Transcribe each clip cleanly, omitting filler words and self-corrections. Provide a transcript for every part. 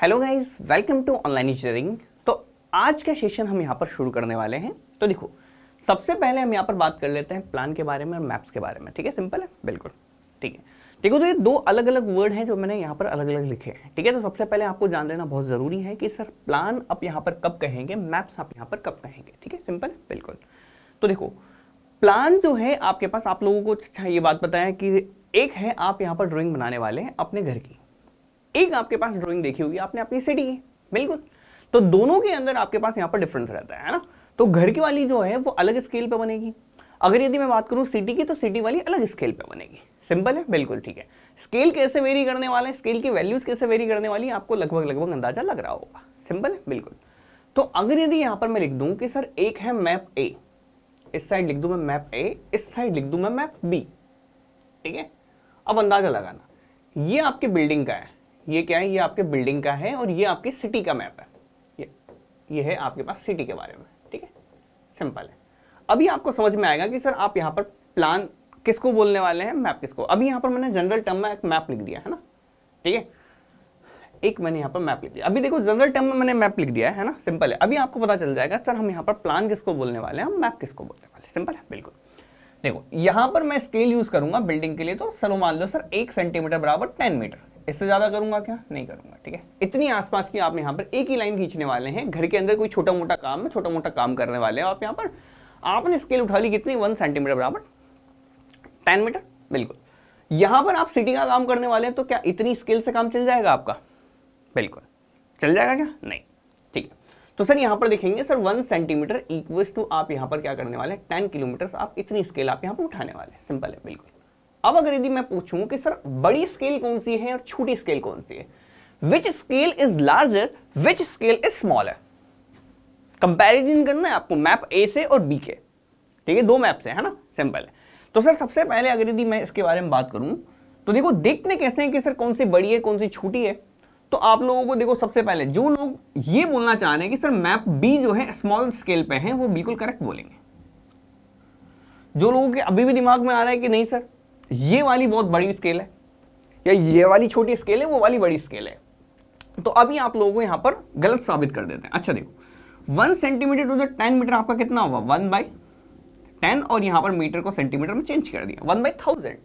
Hello guys, welcome to online engineering. तो आज का सेशन हम यहाँ पर शुरू करने वाले हैं। तो देखो, सबसे पहले हम यहाँ पर बात कर लेते हैं प्लान के बारे में और मैप्स के बारे में। ठीक है, सिंपल है, बिल्कुल ठीक है। देखो, तो ये दो अलग अलग वर्ड हैं जो मैंने यहाँ पर अलग अलग लिखे हैं। ठीक है, तो सबसे पहले आपको जान लेना बहुत ज़रूरी है कि सर प्लान आप यहाँ पर कब कहेंगे, मैप्स आप यहाँ पर कब कहेंगे। ठीक है, सिंपल है, बिल्कुल। तो देखो, प्लान जो है आपके पास, आप लोगों को अच्छा ये बात पता है कि एक है आप यहाँ पर ड्राइंग बनाने वाले हैं अपने घर की, एक आपके पास ड्राइंग देखी होगी आपने अपनी सिटी की, बिल्कुल। तो दोनों के अंदर आपके पास यहाँ पर डिफरेंस रहता है ना। तो घर की वाली जो है वो अलग स्केल पे बनेगी। अगर यदि मैं बात करूँ सिटी की, तो सिटी वाली अलग स्केल पे बनेगी। सिंपल है, बिल्कुल ठीक है। स्केल कैसे वेरी करने वाले हैं, स्केल की वैल्यूज कैसे वेरी करने वाली है, आपको लगभग लगभग अंदाजा लग रहा होगा। सिंपल है, बिल्कुल। तो अगर यदि यहाँ पर मैं लिख दूं कि सर एक है मैप ए, इस साइड लिख दूं मैं मैप ए, इस साइड लिख दूं मैं मैप बी। ठीक है, अब अंदाजा लगाना, ये आपके बिल्डिंग का है, ये क्या है, ये आपके बिल्डिंग का है, और ये आपकी सिटी का मैप है। ये है आपके पास सिटी के बारे में। ठीक है, सिंपल है। अभी आपको समझ में आएगा कि सर आप यहाँ पर प्लान किसको बोलने वाले हैं, मैप किसको। अभी यहाँ पर मैंने जनरल टर्म में एक मैप लिख दिया है ना। ठीक है, एक मैंने यहाँ पर मैप लिख दिया। अभी देखो, जनरल टर्म में मैंने मैप लिख दिया है ना, सिंपल है। अभी आपको पता चल जाएगा सर हम यहाँ पर प्लान किसको बोलने वाले हैं, हम मैप किसको बोलने वाले हैं। सिंपल है, बिल्कुल। देखो, यहां पर मैं स्केल यूज करूंगा बिल्डिंग के लिए, तो चलो मान लो सर 1 सेंटीमीटर बराबर 10 मीटर। इससे ज्यादा करूंगा क्या, नहीं करूंगा। ठीक है, इतनी आसपास की आप यहां पर एक ही लाइन खींचने वाले हैं। घर के अंदर कोई छोटा मोटा काम है, छोटा मोटा काम करने वाले हैं आप। यहां पर आपने स्केल उठा ली कितनी, 1 सेंटीमीटर बराबर 10 मीटर, बिल्कुल। यहां पर आप सिटी का काम करने वाले हैं, तो क्या इतनी स्केल से काम चल जाएगा आपका, बिल्कुल चल जाएगा क्या, नहीं। ठीक है, तो सर यहां पर देखेंगे सर 1 सेंटीमीटर इक्वल्स टू आप यहां पर क्या करने वाले हैं, 10 किलोमीटर। आप इतनी स्केल आप यहां पर उठाने वाले हैं। सिंपल है, बिल्कुल। अब अगर यदि मैं पूछूं कि सर बड़ी स्केल कौन सी है और छोटी स्केल कौन सी है, which scale is larger, which scale is smaller, comparison करना है आपको मैप ए से और बी के। ठीक है, दो मैप से है ना, सिंपल है। तो सर सबसे पहले अगर यदि मैं इसके बारे में बात करूं, तो देखो देखते कैसे हैं कि सर कौन सी बड़ी है कौन सी छोटी है। तो आप लोगों को देखो, सबसे पहले जो लोग ये बोलना चाह रहे हैं कि सर मैप बी जो है स्मॉल स्केल पे है, वो बिल्कुल करेक्ट बोलेंगे। जो लोगों के अभी भी दिमाग में आ रहा है कि नहीं सर ये वाली बहुत बड़ी स्केल है, या ये वाली छोटी स्केल है, वो वाली बड़ी स्केल है, तो अभी आप लोगों को यहां पर गलत साबित कर देते हैं। अच्छा देखो, 1 सेंटीमीटर टू द 10 मीटर आपका कितना होगा, 1/10, और यहां पर मीटर को सेंटीमीटर में चेंज कर दिया, 1/1000।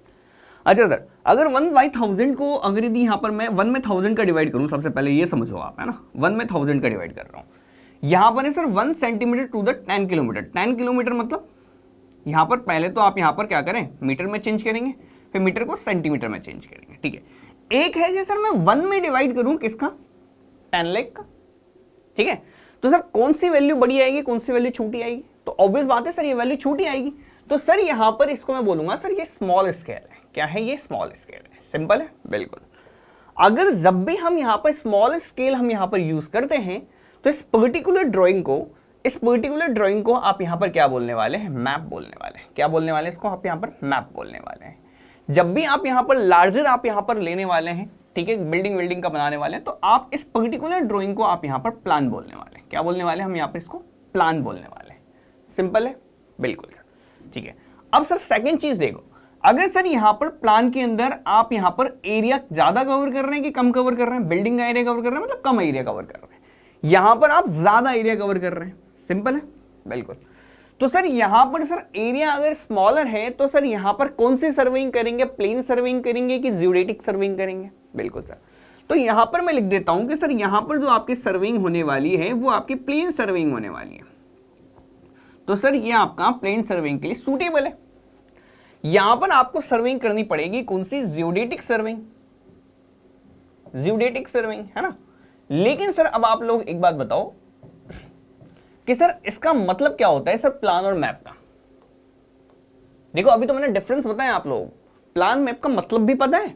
अच्छा सर, अगर 1/1000 को अगर यदि यहां पर मैं 1 में 1000 का डिवाइड करूं, सबसे पहले ये समझो आप, है ना, 1 में 1000 का डिवाइड कर रहा हूं। यहां पर है sir 1 centimetre to the 10 kilometre. 10 kilometre मतलब यहां पर पहले तो आप यहां पर क्या करें, मीटर में चेंज करेंगे, फिर मीटर को सेंटीमीटर में चेंज करेंगे। ठीक है, एक है कि सर मैं 1 में डिवाइड करूं किसका, 10 लाख का। ठीक है, तो सर कौन सी वैल्यू बड़ी आएगी, कौन सी वैल्यू छोटी आएगी, तो ऑब्वियस बात है सर ये वैल्यू छोटी आएगी। तो सर यहां पर इसको मैं बोलूंगा सर ये स्मॉल स्केल है। क्या है, ये स्मॉल स्केल है। सिंपल है, बिल्कुल। अगर जब भी हम यहां पर स्मॉल स्केल हम यहां पर यूज करते हैं, तो इस पर्टिकुलर ड्राइंग को आप यहां पर क्या बोलने वाले हैं, मैप बोलने वाले हैं। क्या बोलने वाले हैं इसको, आप यहां पर मैप बोलने वाले हैं। जब भी आप यहां पर लार्जर आप यहां पर लेने वाले हैं, ठीक है, बिल्डिंग का बनाने वाले हैं, तो आप इस पर्टिकुलर ड्राइंग को आप यहां पर प्लान बोलने वाले हैं। क्या बोलने वाले हैं, हम यहां पर इसको प्लान बोलने वाले हैं। सिंपल है, बिल्कुल सर। ठीक है, अब सर सेकंड चीज देखो, अगर सर यहां पर प्लान के अंदर आप यहां पर एरिया ज्यादा कवर कर रहे हैं कि कम कवर कर रहे हैं, बिल्डिंग का एरिया कवर कर रहे हैं मतलब कम एरिया कवर कर रहे हैं, यहां पर आप ज्यादा एरिया कवर कर रहे हैं। सिंपल है, बिल्कुल। तो सर यहां पर सर एरिया अगर स्मॉलर है, तो सर यहां पर कौन सी सर्विंग करेंगे, प्लेन सर्विंग करेंगे कि जियोडेटिक सर्विंग करेंगे, बिल्कुल सर। तो यहां पर मैं लिख देता हूं कि सर यहां पर जो आपकी सर्विंग होने वाली है वो आपकी प्लेन सर्विंग होने वाली है। तो सर ये आपका प्लेन सर्विंग के लिए सूटेबल है। यहां पर आपको सर्विंग करनी पड़ेगी कौन सी, जियोडेटिक सर्विंग, जियोडेटिक सर्विंग, है ना। लेकिन सर अब आप लोग एक बात बताओ कि सर इसका मतलब क्या होता है सर प्लान और मैप का। देखो अभी तो मैंने डिफरेंस बताया आप लोग, प्लान मैप का मतलब भी पता है।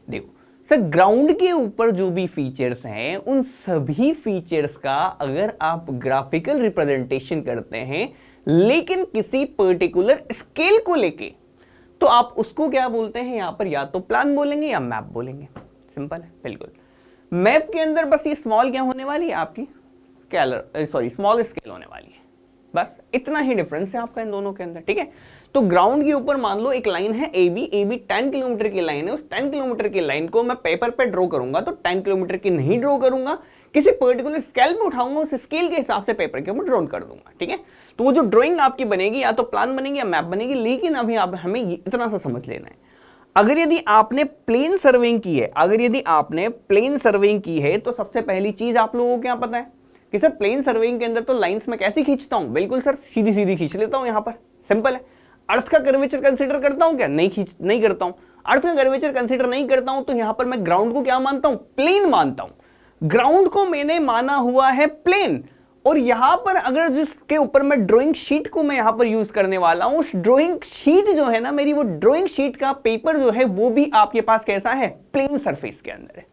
देखो सर ग्राउंड के ऊपर जो भी फीचर्स हैं उन सभी फीचर्स का अगर आप ग्राफिकल रिप्रेजेंटेशन करते हैं लेकिन किसी पर्टिकुलर स्केल को लेके, तो आप उसको क्या बोलते हैं, यहां पर या तो प्लान बोलेंगे या मैप बोलेंगे। सिंपल है, बिल्कुल। मैप के अंदर बस ये स्मॉल क्या होने वाली है आपकी, स्केलर, सॉरी स्मॉल स्केल होने वाली है, बस इतना ही डिफरेंस है आपका इन दोनों के अंदर, ठीक है। तो ग्राउंड के ऊपर मान लो एक लाइन है ए बी 10 किलोमीटर की लाइन है, उस 10 किलोमीटर की लाइन को मैं पेपर पे ड्रॉ करूंगा तो 10 किलोमीटर की नहीं ड्रॉ करूंगा, किसी पर्टिकुलर स्केल पे उठाऊंगा, उस स्केल के हिसाब से पेपर के ऊपर ड्रॉ कर दूंगा, ठीक है। तो वो जो ड्रॉइंग आपकी बनेगी या तो प्लान बनेगी या मैप बनेगी, लेकिन अभी आप हमें इतना सा समझ लेना है, अगर यदि आपने प्लेन सर्वेइंग की है, अगर यदि आपने प्लेन सर्वेइंग की है तो सबसे पहली चीज आप लोगों को क्या पता है कि सर प्लेन सर्वेइंग के अंदर तो लाइंस में कैसे खींचता हूं, बिल्कुल सर सीधी सीधी खींच लेता हूं, यहां पर सिंपल है। अर्थ का कर्वेचर कंसीडर करता हूं क्या, नहीं करता हूं। अर्थ का कर्वेचर कंसीडर नहीं करता हूं तो यहां पर मैं ग्राउंड को क्या मानता हूं, प्लेन मानता हूं। ग्राउंड को मैंने माना हुआ है प्लेन, और यहां पर अगर जिसके ऊपर मैं ड्राइंग शीट को मैं यहां पर यूज करने वाला हूं, उस ड्राइंग शीट जो है ना मेरी, वो ड्राइंग शीट का पेपर जो है वो भी आपके पास कैसा है, प्लेन सरफेस के अंदर है।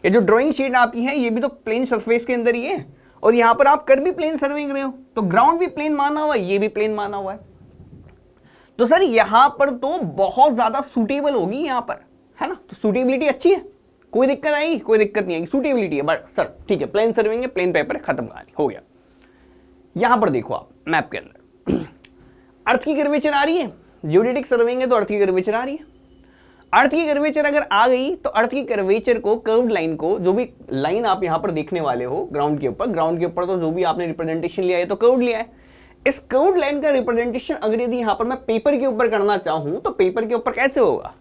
ये जो ड्राइंग शीट आपकी है ये भी तो प्लेन सरफेस के अंदर ही है, और यहां पर आप कर भी प्लेन सर्वेइंग रहे हो, तो ग्राउंड भी प्लेन माना हुआ है, ये भी प्लेन माना हुआ है। तो सर यहां पर तो बहुत ज्यादा सूटेबल होगी यहां पर, है ना। तो सूटेबिलिटी अच्छी है, कोई दिक्कत आएगी, कोई दिक्कत नहीं आएगी, सूटेबिलिटी है। बट सर ठीक है, प्लेन सर्विंग है, प्लेन पेपर है, खत्म कहानी, हो गया। यहां पर देखो आप मैप के अंदर अर्थ की कर्वेचर आ रही है, जियोडेटिक सर्विंग है तो अर्थ की कर्वेचर आ रही है। अर्थ की कर्वेचर अगर आ गई तो अर्थ की कर्वेचर को, कर्व्ड लाइन को, जो भी लाइन आप यहां पर देखने वाले हो ग्राउंड के ऊपर तो जो भी आपने रिप्रेजेंटेशन लिया है तो कर्व्ड लिया है। इस कर्व्ड लाइन का रिप्रेजेंटेशन अगर यदि यहां पर मैं पेपर के ऊपर करना चाहूं तो पेपर के ऊपर कैसे होगा,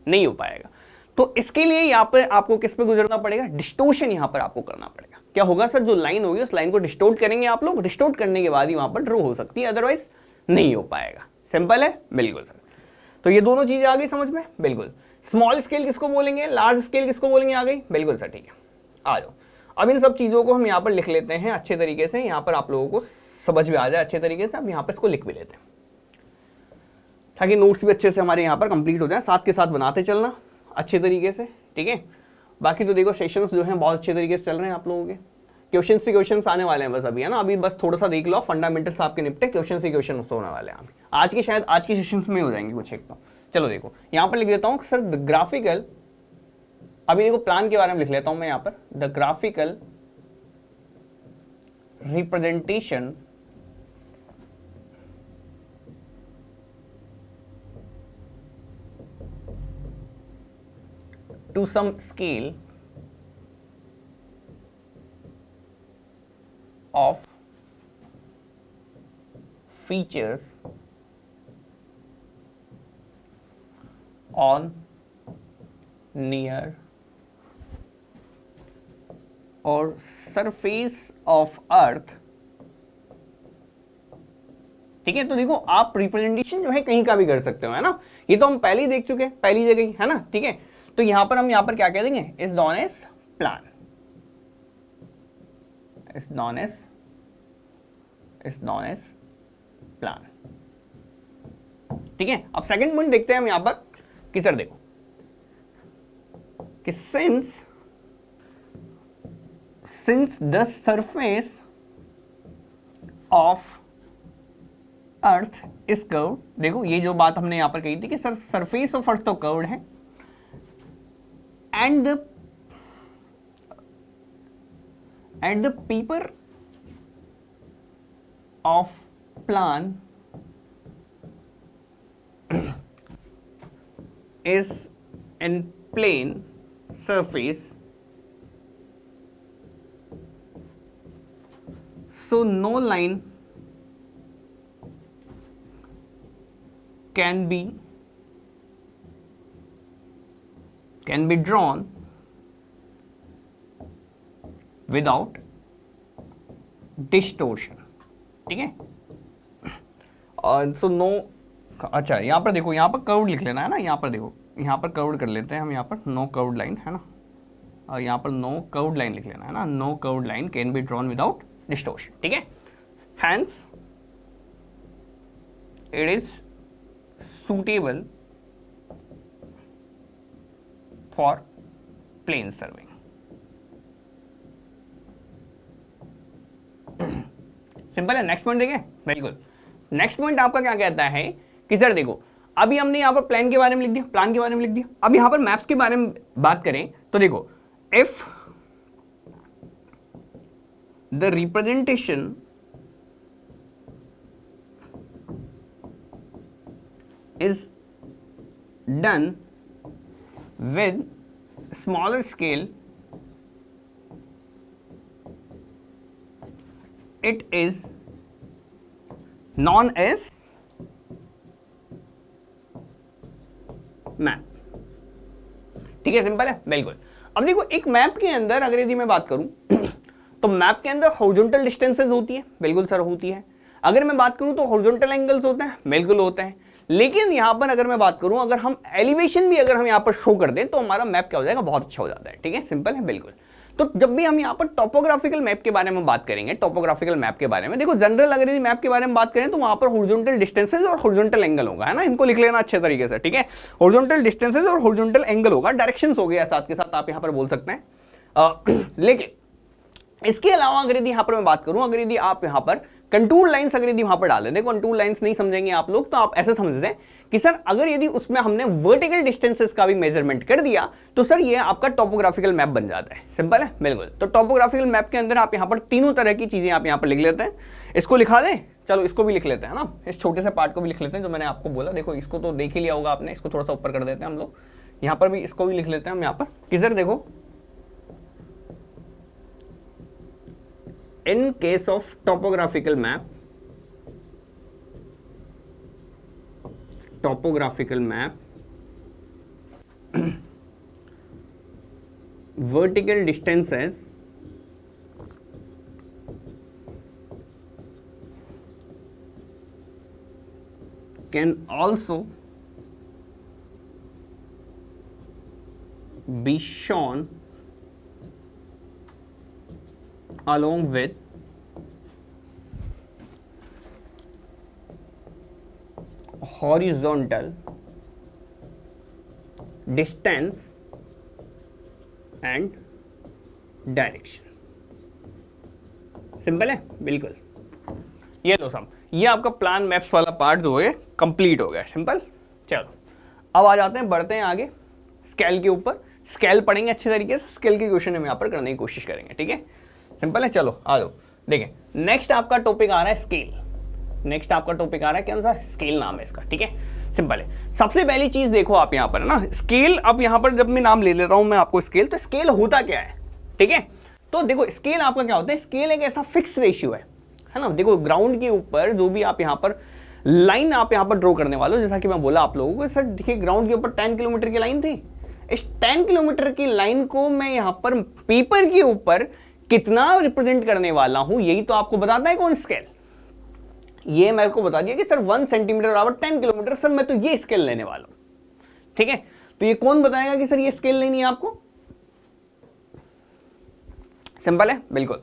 नहीं हो पाएगा। तो इसके लिए यहां पर आपको किस पे गुजरना पड़ेगा, डिस्टोर्शन यहां पर आपको करना पड़ेगा। क्या होगा सर, जो लाइन होगी उस लाइन को डिस्टोर्ट करेंगे आप लोग, डिस्टोर्ट करने के बाद ही वहां पर ड्रॉ हो सकती है, अदरवाइज नहीं हो पाएगा। सिंपल है, बिल्कुल सर। तो ये दोनों चीजें आ गई समझ में, बिल्कुल। स्मॉल स्केल किसको बोलेंगे, लार्ज स्केल किसको बोलेंगे, आ गई, बिल्कुल सर, ठीक है। आ जाओ, अब इन सब चीजों को हम यहाँ पर लिख लेते हैं अच्छे तरीके से, यहाँ पर आप लोगों को समझ में आ जाए अच्छे तरीके से। अब यहाँ पर इसको लिख भी लेते हैं ताकि नोट्स भी अच्छे से हमारे यहाँ पर कंप्लीट हो जाए, साथ के साथ बनाते चलना अच्छे तरीके से, ठीक है। बाकी तो देखो सेशंस जो हैं बहुत अच्छे तरीके से चल रहे हैं आप लोगों के, क्वेश्चन से क्वेश्चन आने वाले हैं बस अभी, है ना। अभी बस थोड़ा सा देख लो, फंडामेंटल्स आपके निपटे, क्वेश्चन से क्वेश्चन होने वाले हैं आज के, शायद आज के सेशंस में हो जाएंगे कुछ एक तो। चलो देखो यहाँ पर लिख देता हूँ सर, द ग्राफिकल, अभी देखो प्लान के बारे में लिख लेता हूं मैं यहाँ पर, the graphical representation to some scale of features on near or surface of earth, ठीक है। तो देखो आप रिप्रेजेंटेशन जो है कहीं का भी कर सकते हो, है ना। ये तो हम पहले ही देख चुके हैं, पहली जगह ही, है ना, ठीक है। तो यहां पर हम यहां पर क्या कह देंगे, is known as plan, is known as plan, ठीक है। अब सेकंड पॉइंट देखते हैं हम यहां पर कि सर देखो कि since the surface of earth is curved, देखो ये जो बात हमने यहां पर कही थी कि सर सरफेस ऑफ अर्थ तो कर्व्ड है, and the paper of plan is in plane surface, so no line can be drawn without distortion, ठीक है। और सो नो, अच्छा यहां पर देखो, यहां पर कर्व्ड लिख लेना है ना, यहां पर देखो, यहां पर कर्व्ड कर लेते हैं हम, यहां पर नो कर्व्ड लाइन, है ना, और यहां पर नो कर्व्ड लाइन लिख लेना है ना, no curved line can be drawn without distortion, ठीक है। Hence it is suitable for plane surveying। Simple है। नेक्स्ट पॉइंट देखें, बिल्कुल। नेक्स्ट पॉइंट आपका क्या कहता है कि सर देखो अभी हमने यहां पर प्लान के बारे में लिख दिया, प्लान के बारे में लिख दिया, अब यहां पर मैप्स के बारे में बात करें तो देखो, if the representation done with smaller scale, it is known as map. ठीक है, सिंपल है, बिल्कुल। अब देखो एक मैप के अंदर अगर यदि मैं बात करूं तो मैप के अंदर हॉरिजॉन्टल डिस्टेंसेस होती है, बिल्कुल सर होती है। अगर मैं बात करूं तो हॉरिजॉन्टल एंगल्स होते हैं, बिल्कुल होते हैं। लेकिन यहां पर अगर मैं बात करूं, अगर हम एलिवेशन भी अगर हम यहां पर शो कर दें तो हमारा मैप क्या हो जाएगा, बहुत अच्छा हो जाता है। ठीक है, सिंपल है, बिल्कुल। तो जब भी हम यहाँ पर टोपोग्राफिकल मैप के बारे में बात करेंगे, टोपोग्राफिकल मैप के बारे में, देखो जनरल अगर यदि मैप के बारे में बात करें तो वहां पर हॉरिजॉन्टल डिस्टेंसेस और हॉरिजॉन्टल एंगल होगा, है ना, इनको लिख लेना अच्छे तरीके से। ठीक है, हॉरिजॉन्टल डिस्टेंसेस और हॉरिजॉन्टल एंगल होगा, डायरेक्शंस हो गया साथ के साथ, आप यहाँ पर बोल सकते हैं। लेकिन इसके अलावा अगर यदि यहाँ पर मैं बात करूं, अगर यदि आप यहाँ पर कंटूर लाइंस अगर यदि वहां पर डालें, देखो कंटूर लाइंस नहीं समझेंगे आप लोग, तो आप ऐसे समझ दें कि सर अगर यदि उसमें हमने वर्टिकल डिस्टेंसेस का भी मेजरमेंट कर दिया तो सर ये आपका टोपोग्राफिकल मैप बन जाता है। सिंपल है, बिल्कुल। तो टोपोग्राफिकल मैप के अंदर आप यहाँ पर तीनों तरह की चीजें आप यहाँ पर लिख लेते हैं। इसको लिखा दें, चलो इसको भी लिख लेते हैं ना, इस छोटे से पार्ट को भी लिख लेते हैं जो मैंने आपको बोला। देखो इसको तो देख ही लिया होगा आपने, इसको थोड़ा सा ऊपर कर देते हैं हम लोग, यहाँ पर भी इसको भी लिख लेते हैं हम यहाँ पर कि सर देखो in case of topographical map, vertical distances can also be shown along with horizontal distance and direction. Simple है, बिल्कुल। ये लो सब, ये आपका प्लान मैप्स वाला पार्ट जो है कंप्लीट हो गया। सिंपल। चलो अब आ जाते हैं, बढ़ते हैं आगे स्केल के ऊपर। स्केल पढ़ेंगे अच्छे तरीके से, स्केल के क्वेश्चन हम यहाँ पर करने की कोशिश करेंगे। ठीक है, सिंपल है। चलो आ जाओ, देखें नेक्स्ट आपका टॉपिक आ रहा है स्केल। नेक्स्ट आपका टॉपिक आ रहा है, क्या सा स्केल नाम है इसका। ठीक है, सिंपल है। सबसे पहली चीज देखो आप यहाँ पर, है ना, स्केल। अब यहाँ पर जब मैं नाम ले लेता हूं मैं आपको स्केल, तो स्केल होता क्या है? ठीक है, तो देखो स्केल आपका क्या होता है, स्केल एक ऐसा फिक्स रेशियो है ना। देखो ग्राउंड के ऊपर जो भी आप यहाँ पर लाइन आप यहाँ पर ड्रॉ करने वाले हो, जैसा कि मैं बोला आप लोगों को, सर देखिए ग्राउंड के ऊपर 10 किलोमीटर की लाइन थी। इस 10 किलोमीटर की लाइन को मैं यहाँ पर पेपर के ऊपर कितना रिप्रेजेंट करने वाला हूं, यही तो आपको बताता है कौन स्केल। ये मेरे को बता दिया कि सर 1 सेंटीमीटर बराबर 10 किलोमीटर, सर मैं तो ये स्केल लेने वाला हूं। ठीक है, तो ये कौन बताएगा कि सर ये स्केल लेनी है आपको? सिंपल है, बिल्कुल।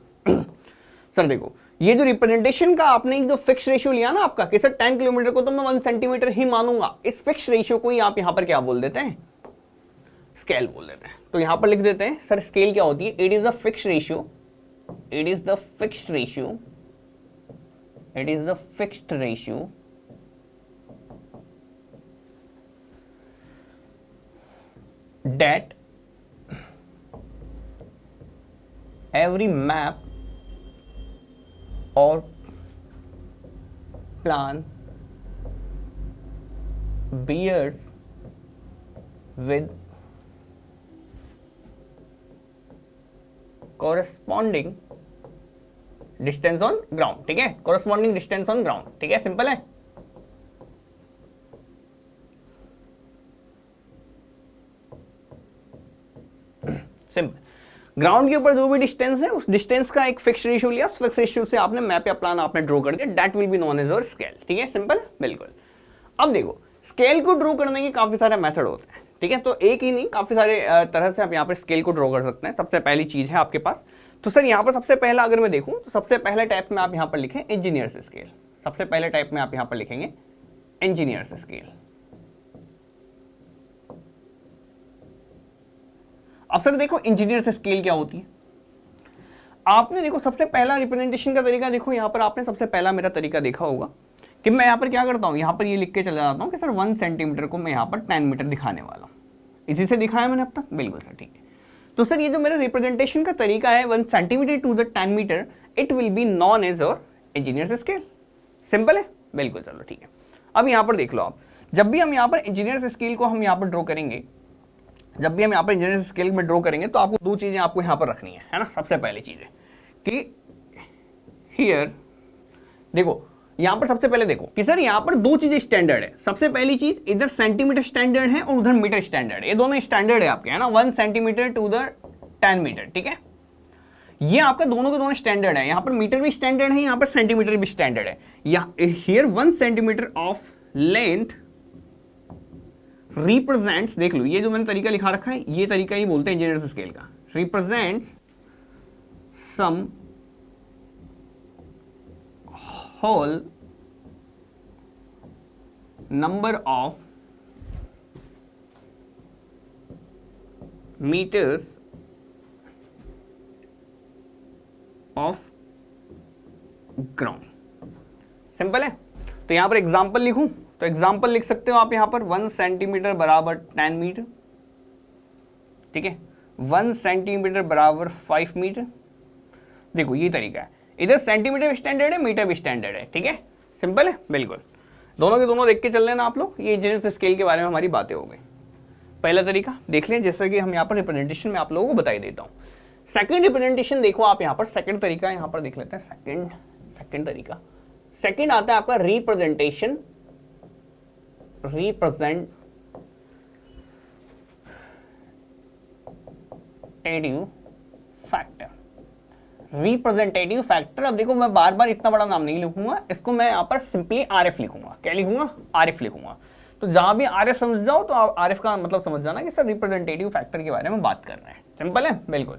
सर देखो ये जो रिप्रेजेंटेशन का आपने जो फिक्स रेशियो लिया ना आपका, कि सर 10 किलोमीटर को तो मैं 1 सेंटीमीटर ही मानूंगा, इस फिक्स रेशियो को ही आप यहां पर क्या बोल देते हैं, स्केल बोल देते हैं। तो यहां पर लिख देते हैं सर स्केल क्या होती है, it is the fixed ratio, it is the fixed ratio, it is the fixed ratio that every map or plan bears with corresponding distance on ground. ठीक है, कोरस्पॉन्डिंग डिस्टेंस ऑन ग्राउंड। ठीक है, simple है। Simple, ground के ऊपर जो भी distance है उस डिस्टेंस का एक फिक्स रेशियो लिया, उस फिक्स रेशियो से आपने मैप या प्लान आपने ड्रॉ कर दिया, that will be known as your scale. ठीक है, सिंपल, बिल्कुल। अब देखो स्केल को ड्रॉ करने के काफी सारे मेथड होते हैं। ठीक है, तो एक ही नहीं, काफी सारे तरह से आप यहाँ पर स्केल को ड्रॉ कर सकते हैं। सबसे पहली चीज है आपके पास, तो सर यहाँ पर सबसे पहला अगर मैं देखूं तो सबसे पहले टाइप में आप यहाँ पर लिखें इंजीनियर्स स्केल। सबसे पहले टाइप में आप यहाँ पर लिखेंगे इंजीनियर्स स्केल। अब सर देखो इंजीनियर्स स्केल क्या होती है, आपने देखो सबसे पहला रिप्रेजेंटेशन का तरीका देखो, यहाँ पर आपने सबसे पहला मेरा तरीका देखा होगा कि मैं यहाँ पर क्या करता हूँ, यहाँ पर ये लिख के चला जाता हूँ कि सर 1 सेंटीमीटर को मैं यहाँ पर 10 मीटर दिखाने वाला हूँ। इसी से दिखाया मैंने अब तक, बिल्कुल सर, ठीक है। तो सर ये जो मेरा रिप्रेजेंटेशन का तरीका है 1 centimetre to the 10 metre, it will be known as और इंजीनियर्स स्केल। सिंपल है, बिल्कुल। चलो ठीक है, अब यहाँ पर देख लो आप, जब भी हम यहाँ पर इंजीनियर स्केल को हम यहाँ पर ड्रॉ करेंगे, जब भी हम यहाँ पर इंजीनियर स्केल में ड्रॉ करेंगे तो आपको दो चीजें आपको यहाँ पर रखनी है ना। सबसे पहली चीज है कि हियर देखो, यहां पर सबसे पहले देखो कि सर यहां पर दो चीजें स्टैंडर्ड है। सबसे पहली चीज इधर सेंटीमीटर स्टैंडर्ड है और उधर मीटर स्टैंडर्ड है, ये दोनों स्टैंडर्ड है आपके, है ना, 1 सेंटीमीटर टू द 10 मीटर, ठीक है। ये आपका दोनों के दोनों स्टैंडर्ड है, यहां पर मीटर भी स्टैंडर्ड है, यहां पर सेंटीमीटर भी स्टैंडर्ड है। Here 1 centimetre of length represents, देख लो ये जो मैंने तरीका लिखा रखा है, ये तरीका ही बोलते हैं इंजीनियर स्केल का, represents some whole number of meters of ground. Simple है। तो यहां पर एग्जांपल लिखूं तो एग्जांपल लिख सकते हो आप यहां पर 1 सेंटीमीटर बराबर 10 मीटर, ठीक है, 1 सेंटीमीटर बराबर 5 मीटर। देखो ये तरीका है, इधर सेंटीमीटर भी स्टैंडर्ड है, मीटर भी स्टैंडर्ड है, ठीक है, सिंपल है बिल्कुल। दोनों के दोनों देख के चल लेना आप लोग। ये इंजीनियर स्केल के बारे में हमारी बातें हो गई। पहला तरीका देख लें, जैसा कि हम यहाँ पर रिप्रेजेंटेशन में आप लोगों को बताई देता हूँ। सेकंड रिप्रेजेंटेशन देखो आप यहाँ पर, सेकंड तरीका यहाँ पर देख लेते हैं। सेकंड तरीका, सेकंड आता है आपका representation, representative factor. Representative factor, अब देखो मैं बार बार इतना बड़ा नाम नहीं लिखूंगा, इसको मैं यहाँ पर सिंपली आरएफ लिखूंगा। क्या लिखूंगा? आरएफ लिखूंगा। तो जहां भी आरएफ समझ जाओ तो आप आरएफ का मतलब समझ जाना कि सर रिप्रेजेंटेटिव फैक्टर के बारे में बात कर रहे हैं। सिंपल है बिल्कुल।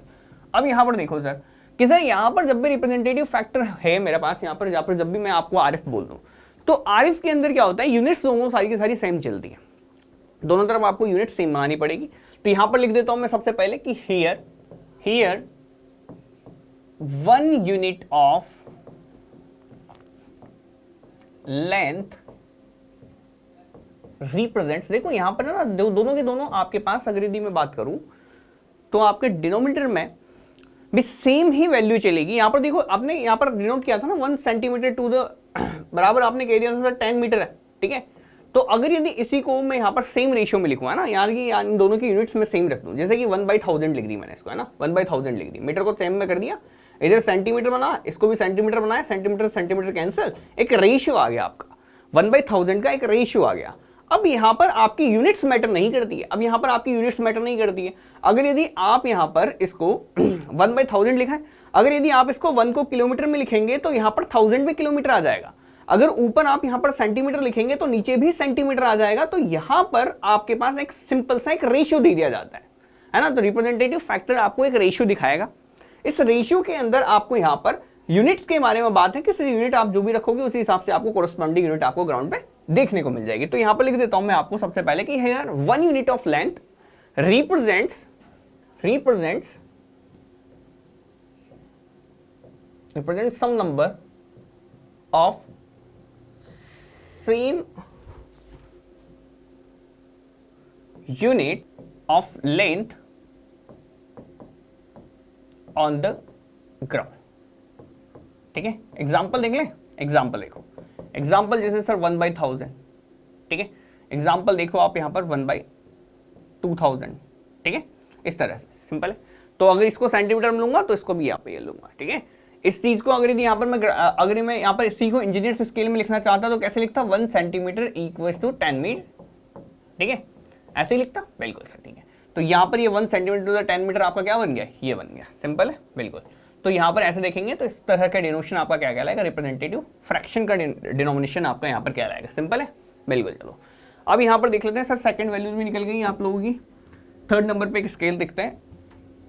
अब यहां पर देखो सर कि सर यहां पर जब भी रिप्रेजेंटेटिव फैक्टर है मेरे पास, यहां पर जब भी मैं आपको आरएफ बोल दूं तो आरएफ के अंदर क्या होता है, यूनिट्स दोनों सारी की सारी सेम चलती है, दोनों तरफ आपको यूनिट सेम बनानी पड़ेगी। तो यहां पर लिख देता हूं मैं सबसे पहले कि here 1 unit of length represents, देखो यहां पर ना दोनों के दोनों आपके पास, अगर यदि मैं बात करूं तो आपके डिनोमिनेटर में भी सेम ही वैल्यू चलेगी। यहां पर देखो आपने यहां पर डिनोट किया था ना 1 सेंटीमीटर टू द बराबर आपने कह दिया था सर 10 मीटर है, ठीक है। तो अगर यदि इसी को मैं यहां पर सेम रेशियो में लिखूंगा ना, यार कि इन दोनों की यूनिट्स में सेम रख दूं, जैसे कि 1/1000 लिख दी मैंने इसको, है ना, 1/1000 लिख दी, मीटर को सेम में कर दिया, इधर सेंटीमीटर बना, इसको भी सेंटीमीटर बनाया, सेंटीमीटर सेंटीमीटर कैंसिल, एक रेशियो आ गया आपका 1/1000 का, एक रेशियो आ गया। अब यहां पर आपकी यूनिट्स मैटर नहीं करती है, अब यहां पर आपकी यूनिट्स मैटर नहीं करती है। अगर यदि आप यहां पर इसको 1/1000 लिखा है, अगर यदि आप इसको 1 को किलोमीटर में लिखेंगे तो यहां पर 1000 भी किलोमीटर आ जाएगा। अगर ऊपर आप यहां पर सेंटीमीटर लिखेंगे तो नीचे भी सेंटीमीटर आ जाएगा। तो यहां पर आपके पास एक सिंपल सा एक रेशियो दे दिया जाता है ना। तो रिप्रेजेंटेटिव फैक्टर आपको एक रेशियो दिखाएगा, इस रेशियो के अंदर आपको यहां पर यूनिट्स के बारे में बात है कि सिर्फ यूनिट आप जो भी रखोगे उसी हिसाब से आपको कोरस्पॉन्डिंग यूनिट आपको ग्राउंड पे देखने को मिल जाएगी। तो यहां पर लिख देता हूं मैं आपको सबसे पहले कि here 1 unit of length represents some number of same unit of length on the ground, ठीक है। एग्जाम्पल देख लें, एग्जाम्पल देखो, एग्जाम्पल जैसे सर 1/1000, ठीक है। एग्जाम्पल देखो आप यहां पर 1/2000, ठीक है, इस तरह से सिंपल है। तो अगर इसको सेंटीमीटर में लूंगा तो इसको भी यहाँ पे ये लूंगा, ठीक है। इस चीज को अगर यहाँ पर मैं यहाँ पर इसी को इंजीनियर स्केल में लिखना चाहता तो कैसे लिखता, 1 सेंटीमीटर इक्वल्स टू 10 मीटर, ठीक है, ऐसे ही लिखता, बिल्कुल सर, ठीक है। तो यहाँ पर ये 1 सेंटीमीटर टू द 10 मीटर आपका क्या बन गया, ये बन गया, सिंपल है बिल्कुल। तो यहां पर ऐसे देखेंगे तो इस तरह का डिनोमिनेशन आपका क्या कहलाएगा, रिप्रेजेंटेटिव फ्रैक्शन का डिनोमिनेशन आपका यहां पर क्या आएगा, सिंपल है बिल्कुल। चलो अब यहां पर देख लेते हैं सर, सेकंड वैल्यूज भी निकल गई आप लोगों की। थर्ड नंबर पे एक स्केल दिखता है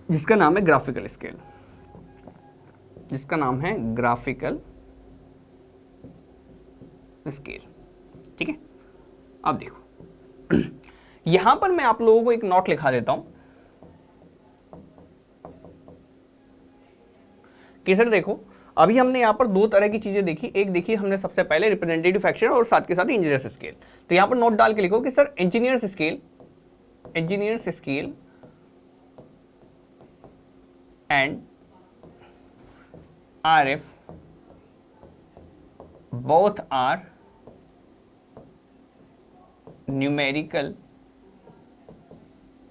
जिसका नाम है ग्राफिकल स्केल, जिसका नाम है ग्राफिकल स्केल, ठीक है। अब देखो यहां पर मैं आप लोगों को एक नोट लिखा देता हूं कि सर देखो अभी हमने यहाँ पर दो तरह की चीजें देखी, एक देखी हमने सबसे पहले रिप्रेजेंटेटिव फैक्टर और साथ के साथ इंजीनियर्स स्केल। तो यहाँ पर नोट डाल के लिखो कि sir engineers scale and RF both are numerical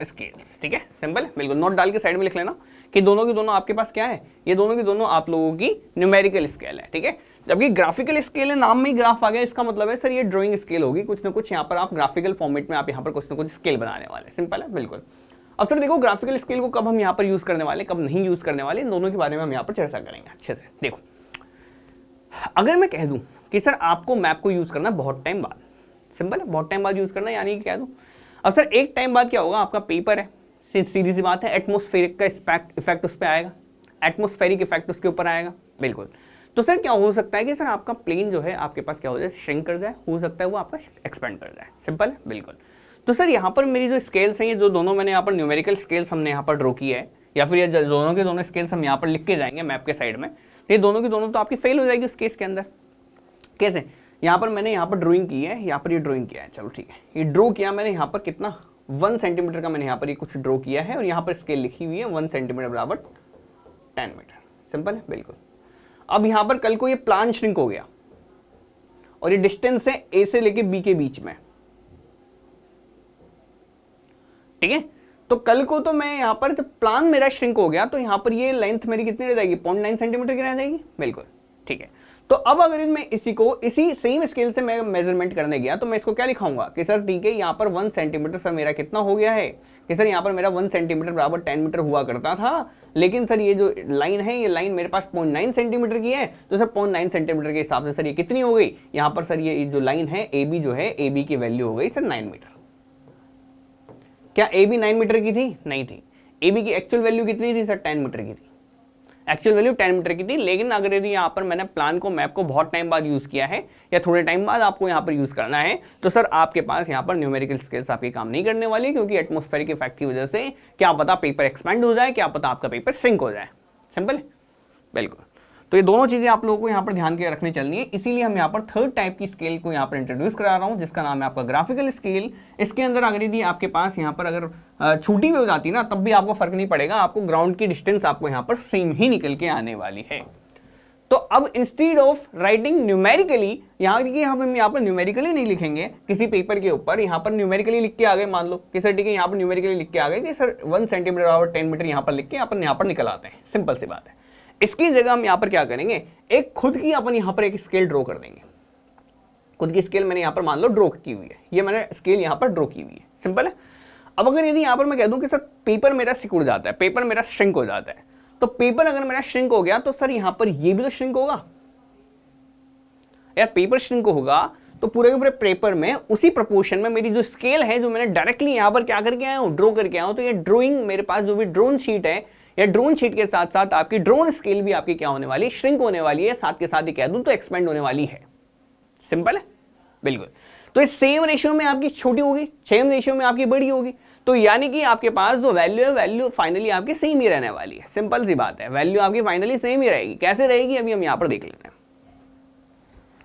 scales. ठीक है, सिंपल है, बिल्कुल नोट डाल के साइड में लिख लेना कि दोनों की दोनों आपके पास क्या है, ये दोनों की दोनों आप लोगों की न्यूमेरिकल स्केल है। ठीक है, जबकि ग्राफिकल स्केल है, नाम में ही ग्राफ आ गया, इसका मतलब है सर ये ड्राइंग स्केल होगी, कुछ ना कुछ यहाँ पर आप ग्राफिकल फॉर्मेट में आप यहाँ पर कुछ ना कुछ स्केल बनाने वाले। सिंपल है, बिल्कुल। अब सर देखो ग्राफिकल स्केल को कब हम यहाँ पर यूज करने वाले, कब नहीं यूज करने वाले, इन दोनों के बारे में हम यहाँ पर चर्चा करेंगे अच्छे से। देखो, अगर मैं कह दूं कि सर आपको मैप को यूज करना बहुत टाइम बाद, सिंपल है, बहुत टाइम बाद यूज करना, यानी कि कह दूं अब सर एक टाइम बाद क्या होगा, आपका पेपर है, सीधी सी बात है, एटमोस्फेरिक का इफेक्ट उस पर आएगा, एटमोस्फेरिक इफेक्ट उसके ऊपर आएगा, बिल्कुल। तो सर क्या हो सकता है कि सर आपका प्लेन जो है आपके पास क्या हो जाए, श्रिंक कर जाए, हो सकता है वो आपका एक्सपेंड कर जाए। सिंपल है, बिल्कुल। तो सर यहाँ पर मेरी जो स्केल्स हैं, ये जो दोनों मैंने यहाँ पर न्यूमेरिकल स्केल्स हमने यहाँ पर ड्रॉ किया है, या फिर ये दोनों के दोनों स्केल्स हम यहाँ पर लिख के जाएंगे मैप के साइड में, ये दोनों की दोनों तो आपकी फेल हो जाएगी उस केस के अंदर। कैसे, यहाँ पर मैंने यहाँ पर ड्राइंग की है, यहाँ पर ये ड्राइंग किया है, चलो ठीक है, ये ड्रॉ किया मैंने यहाँ पर कितना 1 सेंटीमीटर का मैंने यहाँ पर ये कुछ ड्रॉ किया है, और यहाँ पर स्केल लिखी हुई है 1 सेंटीमीटर बराबर 10 मीटर। सिंपल है, बिल्कुल। अब यहाँ पर कल को ये प्लान श्रिंक हो गया और ये डिस्टेंस है ए से लेके बी के बीच में, ठीक है। तो कल को तो मैं यहाँ पर जब प्लान मेरा श्रिंक हो गया तो यहाँ पर ये लेंथ मेरी कितनी रह जाएगी, 0.9 सेंटीमीटर की रह जाएगी, बिल्कुल ठीक है। तो अब अगर मैं इसी को इसी सेम स्केल से मैं मेजरमेंट करने गया तो मैं इसको क्या लिखाऊंगा कि सर ठीक है, यहाँ पर 1 सेंटीमीटर सर मेरा कितना हो गया है, कि सर यहाँ पर मेरा 1 सेंटीमीटर बराबर 10 मीटर हुआ करता था, लेकिन सर ये जो लाइन है, ये लाइन मेरे पास 0.9 सेंटीमीटर की है, तो सर 0.9 सेंटीमीटर के हिसाब से सर ये कितनी हो गई, यहाँ पर सर ये जो लाइन है ए बी जो है, ए बी की वैल्यू हो गई सर 9 मीटर। क्या ए बी 9 मीटर की थी? नहीं थी। ए बी की एक्चुअल वैल्यू कितनी थी सर? 10 मीटर की थी, एक्चुअल वैल्यू 10 मीटर की थी। लेकिन अगर यदि यहाँ पर मैंने प्लान को, मैप को बहुत टाइम बाद यूज किया है, या थोड़े टाइम बाद आपको यहाँ पर यूज करना है, तो सर आपके पास यहाँ पर न्यूमेरिकल स्केल्स आपके काम नहीं करने वाली, क्योंकि एटमॉस्फेरिक इफेक्ट की वजह से क्या पता पेपर एक्सपेंड हो जाए, क्या पता आपका पेपर सिंक हो जाए। सिंपल, बिल्कुल। तो ये दोनों चीजें आप लोगों को यहाँ पर ध्यान के रखनी चलनी है, इसीलिए हम यहाँ पर थर्ड टाइप की स्केल को यहाँ पर इंट्रोड्यूस करा रहा हूँ, जिसका नाम है आपका ग्राफिकल स्केल। इसके अंदर अगर यदि आपके पास यहाँ पर अगर छूटी भी हो जाती ना, तब भी आपको फर्क नहीं पड़ेगा, आपको ग्राउंड की डिस्टेंस आपको यहाँ पर सेम ही निकल के आने वाली है। तो अब इंस्टीड ऑफ राइटिंग न्यूमेरिकली, यहाँ पर न्यूमेरिकली नहीं लिखेंगे किसी पेपर के ऊपर, यहाँ पर न्यूमेरिकली लिख के आ गए, मान लो कि सर ठीक है, यहाँ पर न्यूमेरिकली लिख के आ गए कि सर 1 सेंटीमीटर और 10 मीटर यहाँ पर लिख के यहाँ पर निकल आते हैं, सिंपल सी बात है। इसकी जगह हम यहाँ पर क्या करेंगे, एक खुद की अपन यहाँ पर एक स्केल ड्रॉ कर देंगे। खुद की स्केल मैंने यहाँ पर मान लो ड्रॉ की हुई है, ये मैंने स्केल यहाँ पर ड्रॉ की हुई है, सिंपल है। अब अगर यदि यहाँ पर मैं कह दूं कि सर पेपर मेरा सिकुड़ जाता है, पेपर मेरा श्रिंक हो जाता है, तो पेपर अगर मेरा श्रिंक हो गया तो सर यहाँ पर ये भी तो श्रिंक होगा यार, पेपर श्रिंक होगा तो पूरे के पूरे पेपर में उसी प्रोपोर्शन में मेरी जो स्केल है, जो मैंने डायरेक्टली यहाँ पर क्या करके आया हूँ, ड्रॉ करके आया हूँ, तो ये ड्रॉइंग मेरे पास जो भी ड्रोन शीट है, या ड्रोन शीट के साथ साथ आपकी ड्रोन स्केल भी आपकी क्या होने वाली, श्रिंक होने वाली है, साथ के साथ ही कह दूं तो एक्सपेंड होने वाली है। सिंपल है, बिल्कुल। तो इस सेम रेशियो में आपकी छोटी होगी, सेम रेशियो में आपकी बड़ी होगी, तो यानी कि आपके पास जो वैल्यू है, वैल्यू फाइनली आपकी सेम ही रहने वाली है। सिंपल सी बात है, वैल्यू आपकी फाइनली सेम ही रहेगी। कैसे रहेगी अभी हम यहाँ पर देख लेते हैं,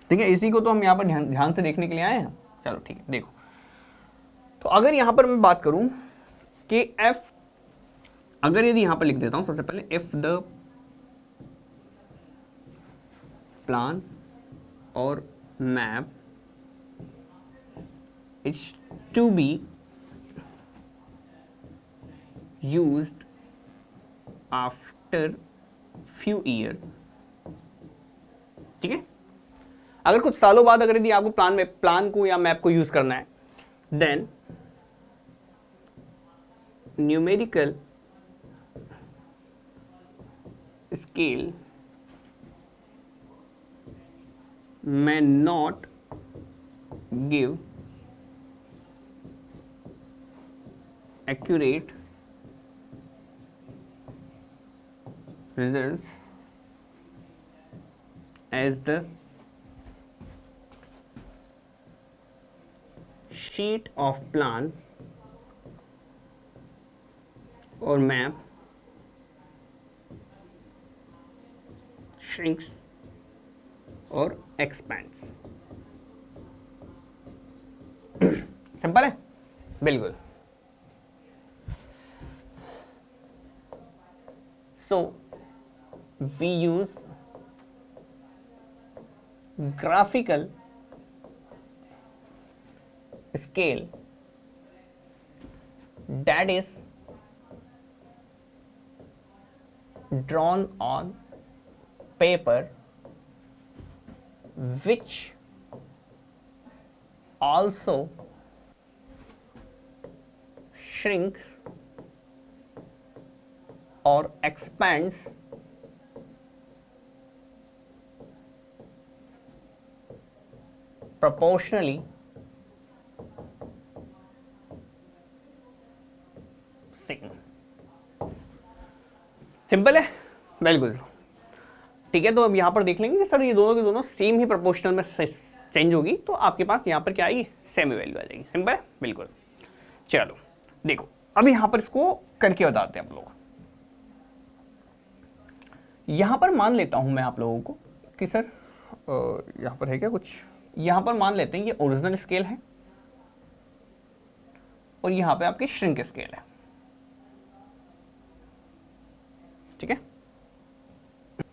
ठीक है। इसी को तो हम यहाँ पर ध्यान से देखने के लिए आए हैं। चलो ठीक है, देखो तो अगर यहाँ पर मैं बात करूं कि एफ, अगर यदि यहां पर लिख देता हूं सबसे पहले, इफ द प्लान और map is to be used after few years, ठीक है, अगर कुछ सालों बाद अगर यदि आपको प्लान को या मैप को यूज करना है, then numerical scale may not give accurate results as the sheet of plan or map shrinks और expands। सिंपल है, बिल्कुल। So we use graphical scale that is drawn on paper which also shrinks or expands proportionally same। Simple है, बिल्कुल ठीक है। तो अब यहां पर देख लेंगे कि सर ये दोनों के दोनों सेम ही प्रोपोर्शनल में चेंज होगी, तो आपके पास यहां पर क्या आएगी, सेम ही वैल्यू आ जाएगी। सिंपल है, बिल्कुल। चलो देखो, अब यहां पर इसको करके बताते हैं आप लोग। यहां पर मान लेता हूं मैं आप लोगों को कि सर यहां पर है क्या कुछ, यहां पर मान लेते हैं ये ओरिजिनल स्केल है और यहां पे आपकी श्रिंक स्केल है, ठीक है।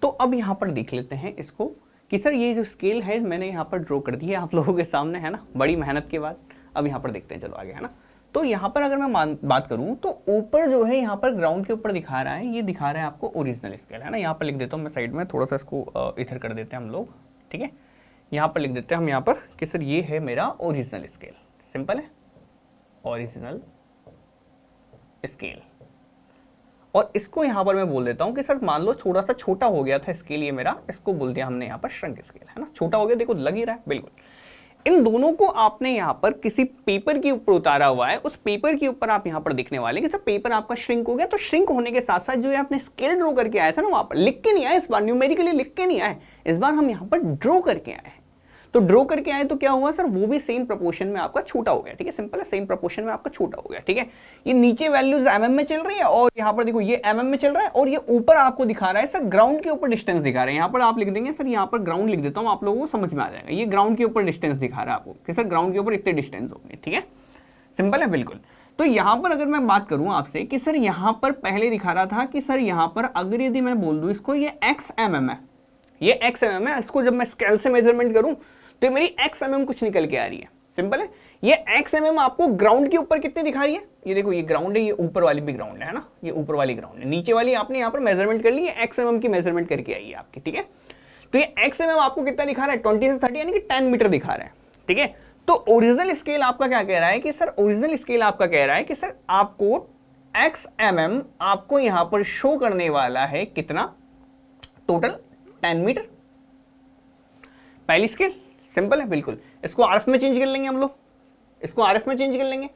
तो अब यहां पर देख लेते हैं इसको कि सर ये जो स्केल है मैंने यहां पर ड्रॉ कर दी है आप लोगों के सामने, है ना, बड़ी मेहनत के बाद। अब यहां पर देखते हैं, चलो आगे, है ना। तो यहां पर अगर मैं बात करूं तो ऊपर जो है यहां पर ग्राउंड के ऊपर दिखा रहा है, ये दिखा रहा है आपको ओरिजिनल स्केल, है ना। यहां पर लिख देता हूं मैं साइड में, थोड़ा सा इसको इधर कर देते हैं हम लोग, ठीक है। यहां पर लिख देते हैं हम यहां पर कि सर ये है मेरा ओरिजिनल स्केल। सिंपल है, ओरिजिनल स्केल। और इसको यहां पर मैं बोल देता हूं कि सर मान लो थोड़ा सा छोटा हो गया था स्केल ये मेरा, इसको बोल दिया हमने यहां पर श्रंक स्केल, है ना। छोटा हो गया, देखो लग ही रहा है, बिल्कुल। इन दोनों को आपने यहां पर किसी पेपर के ऊपर उतारा हुआ है, उस पेपर के ऊपर आप यहां पर देखने वाले कि सर पेपर आपका श्रिंक हो गया। तो श्रिंक होने के साथ साथ जो है आपने स्केल ड्रॉ करके आया था ना, वहां पर लिख के नहीं आया, इस बार न्यूमेरिकली लिख के नहीं आए, इस बार हम यहां पर ड्रॉ करके आए हैं। तो ड्रॉ करके आए तो क्या हुआ सर, वो भी सेम प्रोपोर्शन में आपका छोटा हो गया, ठीक है। सिंपल है, सेम प्रोपोर्शन में आपका छोटा हो गया, ठीक है। ये नीचे वैल्यूज एमएम में चल रही है और यहाँ पर देखो ये एमएम में चल रहा है, और ये ऊपर आपको दिखा रहा है सर ग्राउंड के ऊपर डिस्टेंस दिखा रहा है। यहाँ पर आप लिख देंगे सर, यहाँ पर ग्राउंड लिख देता हूँ, आप लोगों को समझ में आ जाएगा। ये ग्राउंड के ऊपर डिस्टेंस दिखा रहा है आपको कि सर ग्राउंड के ऊपर इतने डिस्टेंस होंगे, ठीक है। सिंपल है, बिल्कुल। तो यहाँ पर अगर मैं बात करूं आपसे कि सर यहाँ पर पहले दिखा रहा था कि सर यहाँ पर अगर यदि मैं बोल दूं इसको ये एक्स एमएम है, ये एक्स एमएम है, इसको जब मैं स्केल से मेजरमेंट करूं तो ये मेरी एक्स एमएम कुछ निकल के आ रही है। सिंपल है, ये एक्स एमएम आपको ग्राउंड के ऊपर कितनी दिखा रही है, ये देखो ये ग्राउंड है, ये ऊपर वाली भी ग्राउंड है ना, ये ऊपर वाली ग्राउंड है, नीचे वाली आपने यहाँ पर मेजरमेंट कर ली है, एक्स एमएम की मेजरमेंट करके आई है आपकी, ठीक है। तो ये एक्स एमएम आपको कितना दिखा रहा है, 20 से 30 यानी कि 10 मीटर दिखा रहा है, ठीक है। तो ओरिजिनल स्केल आपका क्या कह रहा है कि सर, ओरिजिनल स्केल आपका कह रहा है कि सर आपको एक्स एमएम आपको यहां पर शो करने वाला है कितना, टोटल 10 मीटर, पहली स्केल। सिंपल है, बिल्कुल। इसको आरएफ में चेंज कर लेंगे हम लोग, इसको आरएफ में चेंज कर लेंगे।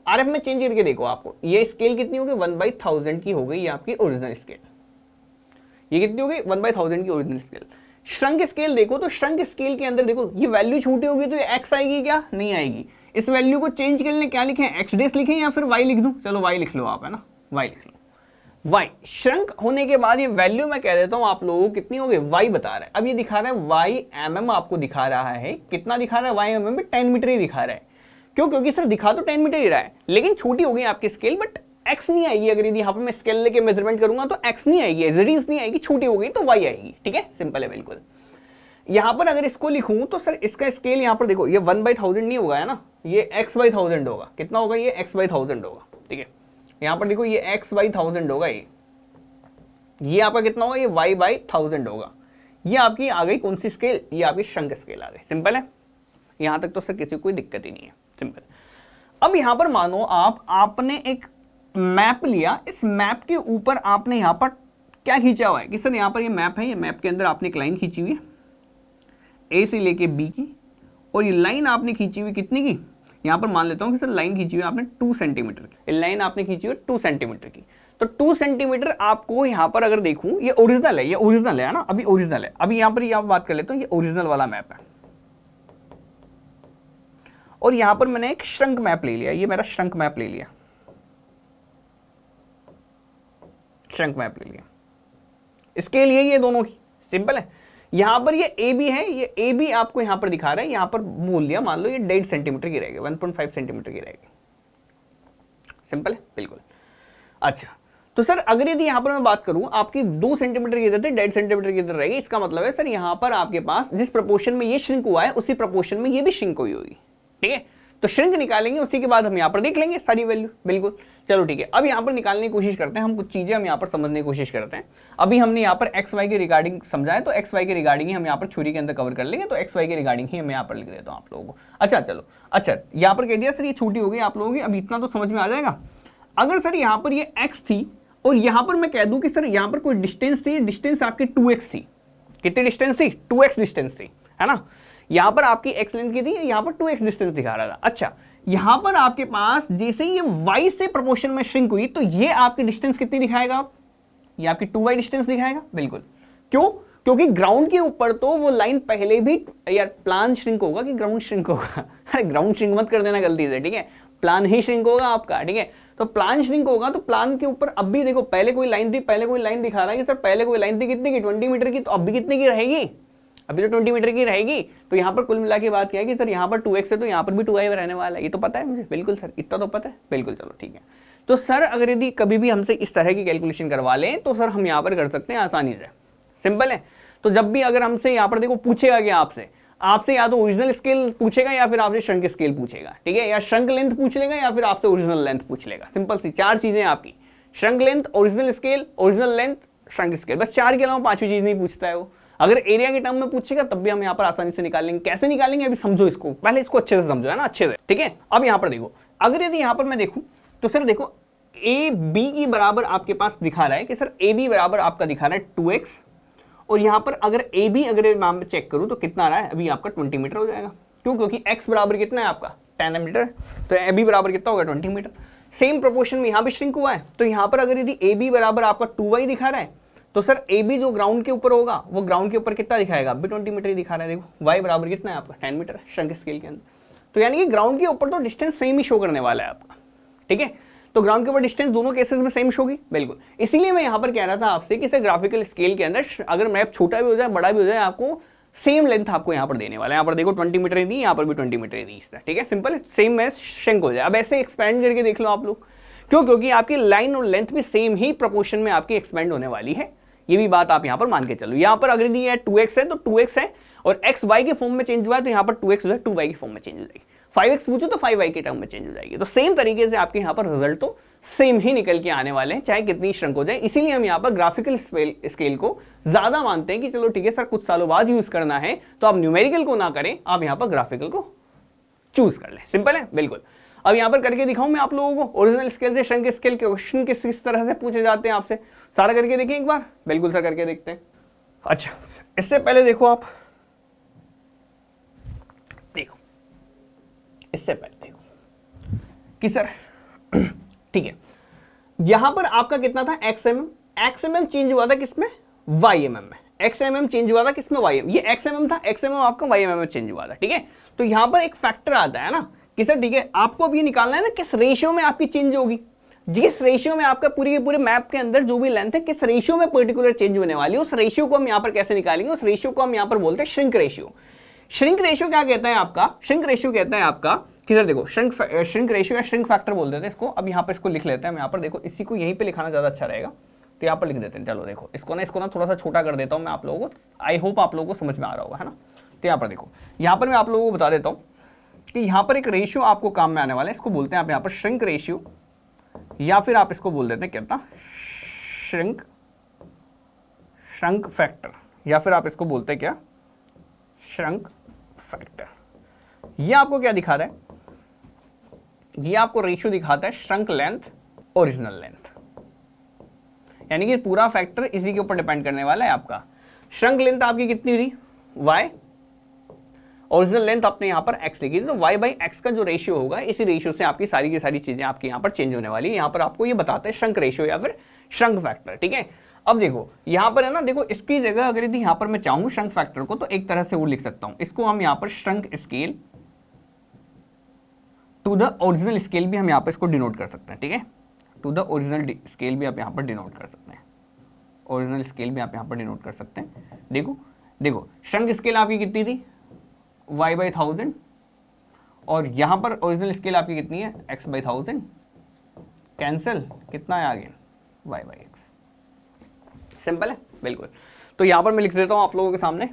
आरएफ में चेंज करके देखो आपको ये स्केल कितनी होगी, 1/1000 की हो गई ये आपकी ओरिजिनल स्केल। ये कितनी हो गई, 1/1000 की ओरिजिनल स्केल। श्रंक स्केल देखो तो श्रंक स्केल के अंदर देखो ये वैल्यू छोटी होगी तो ये एक्स आएगी क्या, नहीं आएगी। इस वैल्यू को चेंज करने क्या लिखें, एक्स डेस लिखें या फिर वाई लिख दूं, चलो वाई लिख लो आप, है ना, वाई लिख लो। वाई श्रंक होने के बाद ये वैल्यू मैं कह देता हूं आप लोगों को कितनी हो गई, वाई बता रहा है। अब ये दिखा रहा है वाई एमएम, आपको दिखा रहा है कितना दिखा रहा है, वाई एमएम में 10 मीटर ही दिखा रहा है। क्यों, क्योंकि सर दिखा तो 10 मीटर ही रहा है, लेकिन छोटी हो गई आपकी स्केल, बट एक्स नहीं आएगी। अगर यदि यहाँ पर मैं स्केल लेके मेजरमेंट करूंगा तो एक्स नहीं आएगी, एजरीज नहीं आएगी, छोटी हो गई तो वाई आएगी, ठीक है। सिंपल है, बिल्कुल। यहां पर अगर इसको लिखूं तो सर इसका स्केल यहां पर देखो ये 1/1000 नहीं होगा, है ना, ये x/1000 होगा। कितना होगा, ये x/1000 होगा, ठीक है। यहां पर देखो ये x/1000 होगा, ये आपका कितना होगा, ये y/1000 होगा। ये आपकी आ गई कौन सी स्केल, ये आपकी श्रंक स्केल आ गई। सिंपल है, यहां तक तो सर किसी को कोई दिक्कत ही नहीं है, सिंपल। अब यहां पर मानो आपने एक मैप लिया, इस मैप के ऊपर आपने यहां पर क्या खींचा हुआ है कि सर यहां पर ये मैप है, ये मैप के अंदर आपने एक लाइन खींची हुई है ए से लेके बी की, और ये लाइन आपने खींची हुई कितनी की, यहां पर मान लेता हूं कि सर लाइन खींची हुई आपने 2 सेंटीमीटर की, लाइन आपने खींची हुई 2 सेंटीमीटर की। तो 2 सेंटीमीटर आपको यहां पर अगर देखूं, ये ओरिजिनल है, ये ओरिजिनल है ना, अभी ओरिजिनल है। अभी यहां पर ये आप बात कर लेते हो, ये ओरिजिनल वाला मैप है, और यहां पर मैंने एक श्रंक मैप ले लिया, ये मेरा श्रंक मैप ले लिया, श्रंक मैप ले लिया। इसके लिए ये दोनों ही सिंपल है। यहां पर ये ए बी है, ये ए बी आपको यहां पर दिखा रहा है, यहां पर बोल दिया मान लो ये 1.5 सेंटीमीटर की रहेगी, 1.5 सेंटीमीटर की रहेगी। सिंपल है, बिल्कुल। अच्छा, तो सर अगर यदि यहां पर मैं बात करूं आपकी 2 सेंटीमीटर की इधर 1.5 सेंटीमीटर की इधर रहेगी, इसका मतलब है सर यहां पर आपके पास जिस प्रोपोर्शन में ये श्रिंक हुआ है उसी प्रोपोर्शन में ये भी श्रिंक हुई होगी, ठीक है। तो श्रिंक निकालेंगे, उसी के बाद हम यहाँ पर देख लेंगे सारी वैल्यू। बिल्कुल, चलो ठीक है। अब यहाँ पर निकालने की कोशिश करते हैं, हम कुछ चीजें हम यहाँ पर समझने की कोशिश करते हैं। अभी हमने यहाँ पर एक्स वाई के रिगार्डिंग समझा है, तो एक्स वाई के रिगार्डिंग ही हम यहाँ पर थ्योरी के अंदर कवर कर लेंगे। तो एक्स वाई के रिगार्डिंग ही मैं यहाँ पर लिख देता हूँ आप लोगों को। अच्छा चलो, अच्छा यहाँ पर कह दिया सर ये छोटी हो गई आप लोगों की, अब इतना तो समझ में आ जाएगा। अगर सर यहाँ पर ये एक्स थी और यहाँ पर मैं कह दूं कि सर यहाँ पर कोई डिस्टेंस थी, डिस्टेंस आपकी 2x थी। कितनी डिस्टेंस थी? 2x डिस्टेंस थी, है ना। यहाँ पर आपकी x लेंथ की थी, यहाँ पर 2x डिस्टेंस दिखा रहा था। अच्छा, यहाँ पर आपके पास जैसे ये y से प्रोपोर्शन में श्रिंक हुई, तो ये आपकी डिस्टेंस कितनी दिखाएगा? ये आपकी 2y डिस्टेंस दिखाएगा। बिल्कुल, क्यों? क्योंकि ग्राउंड के ऊपर तो वो लाइन पहले भी, यार प्लान श्रिंक होगा कि ग्राउंड श्रिंक होगा? अरे ग्राउंड श्रिंक मत कर देना गलती से, ठीक है। प्लान ही श्रिंक होगा आपका, ठीक है। तो प्लान श्रिंक होगा, तो प्लान के ऊपर अब भी देखो, पहले कोई लाइन थी, पहले कोई लाइन दिखा रहा है कि सर पहले कोई लाइन थी कितने की? 20 मीटर की, तो अब भी कितने की रहेगी? अभी तो 20 मीटर की रहेगी। तो यहाँ पर कुल मिला के बात क्या है कि सर यहाँ पर 2x है, तो यहाँ पर भी 2y रहने वाला है। ये तो पता है मुझे, बिल्कुल सर, इतना तो पता है। बिल्कुल, चलो ठीक है। तो सर अगर यदि कभी भी हमसे इस तरह की कैलकुलेशन करवा लें, तो सर हम यहाँ पर कर सकते हैं आसानी से, सिंपल है। तो जब भी अगर हमसे यहाँ पर देखो पूछेगा कि आपसे या तो ओरिजिनल स्केल पूछेगा या फिर आपसे श्रंक स्केल पूछेगा, ठीक है, या श्रंक लेंथ पूछ लेगा या फिर आपसे ओरिजिनल लेंथ पूछ लेगा। सिंपल सी चार चीजें आपकी, shrunk length, original scale, original length, shrunk scale, बस चार के अलावा पांचवी चीज नहीं पूछता है वो। अगर एरिया के टर्म में पूछेगा तब भी हम यहाँ पर आसानी से निकाल लेंगे। कैसे निकालेंगे अभी समझो इसको, पहले इसको अच्छे से समझो, है ना, अच्छे से, ठीक है। अब यहाँ पर देखो, अगर यदि यहाँ पर मैं देखूं तो सर देखो ए बी की बराबर आपके पास दिखा रहा है कि सर ए बी बराबर आपका दिखा रहा है 2x, और यहां पर अगर ए बी अगर मैं चेक करूं तो कितना आ रहा है? अभी आपका 20 मीटर हो जाएगा। क्यों? क्योंकि x बराबर कितना है आपका? 10 मीटर, तो ए बी बराबर कितना होगा? 20 मीटर। सेम प्रोपोर्शन में यहां भी श्रिंक हुआ है, तो यहां पर अगर यदि ए बी बराबर आपका 2y दिखा रहा है, तो सर ए बी जो ग्राउंड के ऊपर होगा वो ग्राउंड के ऊपर कितना दिखाएगा? अभी 20 मीटर ही दिखा रहा है। देखो y बराबर कितना है आपका? 10 मीटर श्रंक स्केल के अंदर। तो यानी कि ग्राउंड के ऊपर तो डिस्टेंस सेम ही शो करने वाला है आपका, ठीक है। तो ग्राउंड के ऊपर डिस्टेंस दोनों केसेस में सेम होगी। बिल्कुल, इसीलिए मैं यहां पर कह रहा था आपसे कि सर ग्राफिकल स्केल के अंदर अगर मैप छोटा भी हो जाए बड़ा भी हो जाए, आपको सेम लेंथ आपको यहां पर देने वाला है। यहां पर देखो 20 मीटर ही दी, यहां पर भी 20 मीटर ही दी, ठीक है, सिंपल सेम मैच श्रिंक हो जाए। अब ऐसे एक्सपेंड करके देख लो आप लोग, क्यों? क्योंकि आपकी लाइन और लेंथ भी सेम ही प्रोपोर्शन में आपकी एक्सपेंड होने वाली है। ये भी बात आप यहां पर मान के चलो। यहां पर अगर ये 2x है तो 2x है, और x y के फॉर्म में चेंज हुआ है, तो यहां पर 2x जो है 2y के फॉर्म में चेंज हो जाएगी। 5x पूछो तो 5y के टर्म में चेंज हो जाएगी। तो सेम तरीके से आपके यहां पर रिजल्ट तो सेम ही निकल के आने वाले हैं, चाहे कितनी श्रंक हो जाए। इसीलिए हम यहाँ पर ग्राफिकल स्केल को ज्यादा मानते हैं कि चलो ठीक है सर कुछ सालों बाद यूज करना है, तो आप न्यूमेरिकल को ना करें, आप यहाँ पर ग्राफिकल को चूज कर लें। सिंपल है, बिल्कुल। अब यहाँ पर करके दिखाऊं मैं आप लोगों को, ओरिजिनल स्केल से श्रंक स्केल के क्वेश्चन किस तरह से पूछे जाते हैं आपसे, सारा करके देखिए एक बार। बिल्कुल सर, करके देखते हैं। अच्छा, इससे पहले देखो आप, देखो इससे पहले देखो कि सर ठीक है, यहां पर आपका कितना था? XMM चेंज हुआ था किसमें? YMM में। XMM चेंज हुआ था किसमें? YM। ये XMM था, XMM आपका YMM में चेंज हुआ था, ठीक है। तो यहां पर एक फैक्टर आता है ना कि सर ठीक है, आपको अब ये निकालना है ना किस रेशियो में आपकी चेंज होगी, जिस रेशियो में आपका पूरे के पूरे मैप के अंदर जो भी लेंथ है किस रेशियो में पर्टिकुलर चेंज होने वाली है, उस रेशियो को हम यहां पर कैसे निकालेंगे? उस रेशियो को हम यहां पर बोलते हैं श्रिंक रेशियो। श्रिंक रेशियो क्या कहता है आपका? श्रिंक रेशियो कहता है आपका किधर देखो, श्रिंक रेशियो या श्रिंक फैक्टर बोल देते हैं इसको। अब यहाँ पर इसको लिख लेते हैं, यहाँ पर देखो इसी को यहीं पे लिखाना ज्यादा अच्छा रहेगा, तो यहाँ पर लिख देते हैं। चलो देखो, इसको ना थोड़ा सा छोटा कर देता हूँ मैं आप लोगों को, आई होप आप लोगों को समझ में आ रहा होगा, है ना। तो यहाँ पर देखो, यहाँ पर मैं आप लोगों को बता देता हूँ कि यहाँ पर एक रेशियो आपको काम में आने वाला है, इसको बोलते हैं आप यहाँ पर श्रिंक रेशियो, या फिर आप इसको बोल देते हैं कितना? श्रंक फैक्टर, या फिर आप इसको बोलते हैं क्या? Shrunk factor. ये आपको क्या दिखा रहा है? ये आपको रेशियो दिखाता है श्रंक लेंथ, ओरिजिनल लेंथ, यानी कि पूरा फैक्टर इसी के ऊपर डिपेंड करने वाला है आपका। श्रंक लेंथ आपकी कितनी हुई? y, ओरिजिनल लेंथ आपने यहाँ पर x लिखी थी, तो y बाई x का जो रेशियो होगा, इसी रेशियो से आपकी सारी की सारी चीजें आपकी यहाँ पर चेंज होने वाली है। यहाँ पर आपको ये बताते हैं श्रंक रेशियो या फिर श्रंक फैक्टर, ठीक है। अब देखो यहाँ पर है ना, देखो इसकी जगह अगर यदि यहाँ पर मैं चाहूँ श्रंक फैक्टर को, तो एक तरह से वो लिख सकता हूँ, इसको हम यहाँ पर shrunk scale to the original scale भी हम यहाँ पर इसको डिनोट कर सकते हैं, ठीक है। टू द ओरिजिनल स्केल भी आप यहाँ पर डिनोट कर सकते हैं, ओरिजिनल स्केल भी आप यहाँ पर डिनोट कर सकते हैं। देखो देखो, श्रंक स्केल आपकी कितनी थी? y बाई 1000, और यहाँ पर ओरिजिनल स्केल आपकी कितनी है? x बाई 1000, कैंसिल, कितना है आगे? y by x। सिंपल है, बिल्कुल। तो यहाँ पर मैं लिख देता हूँ आप लोगों के सामने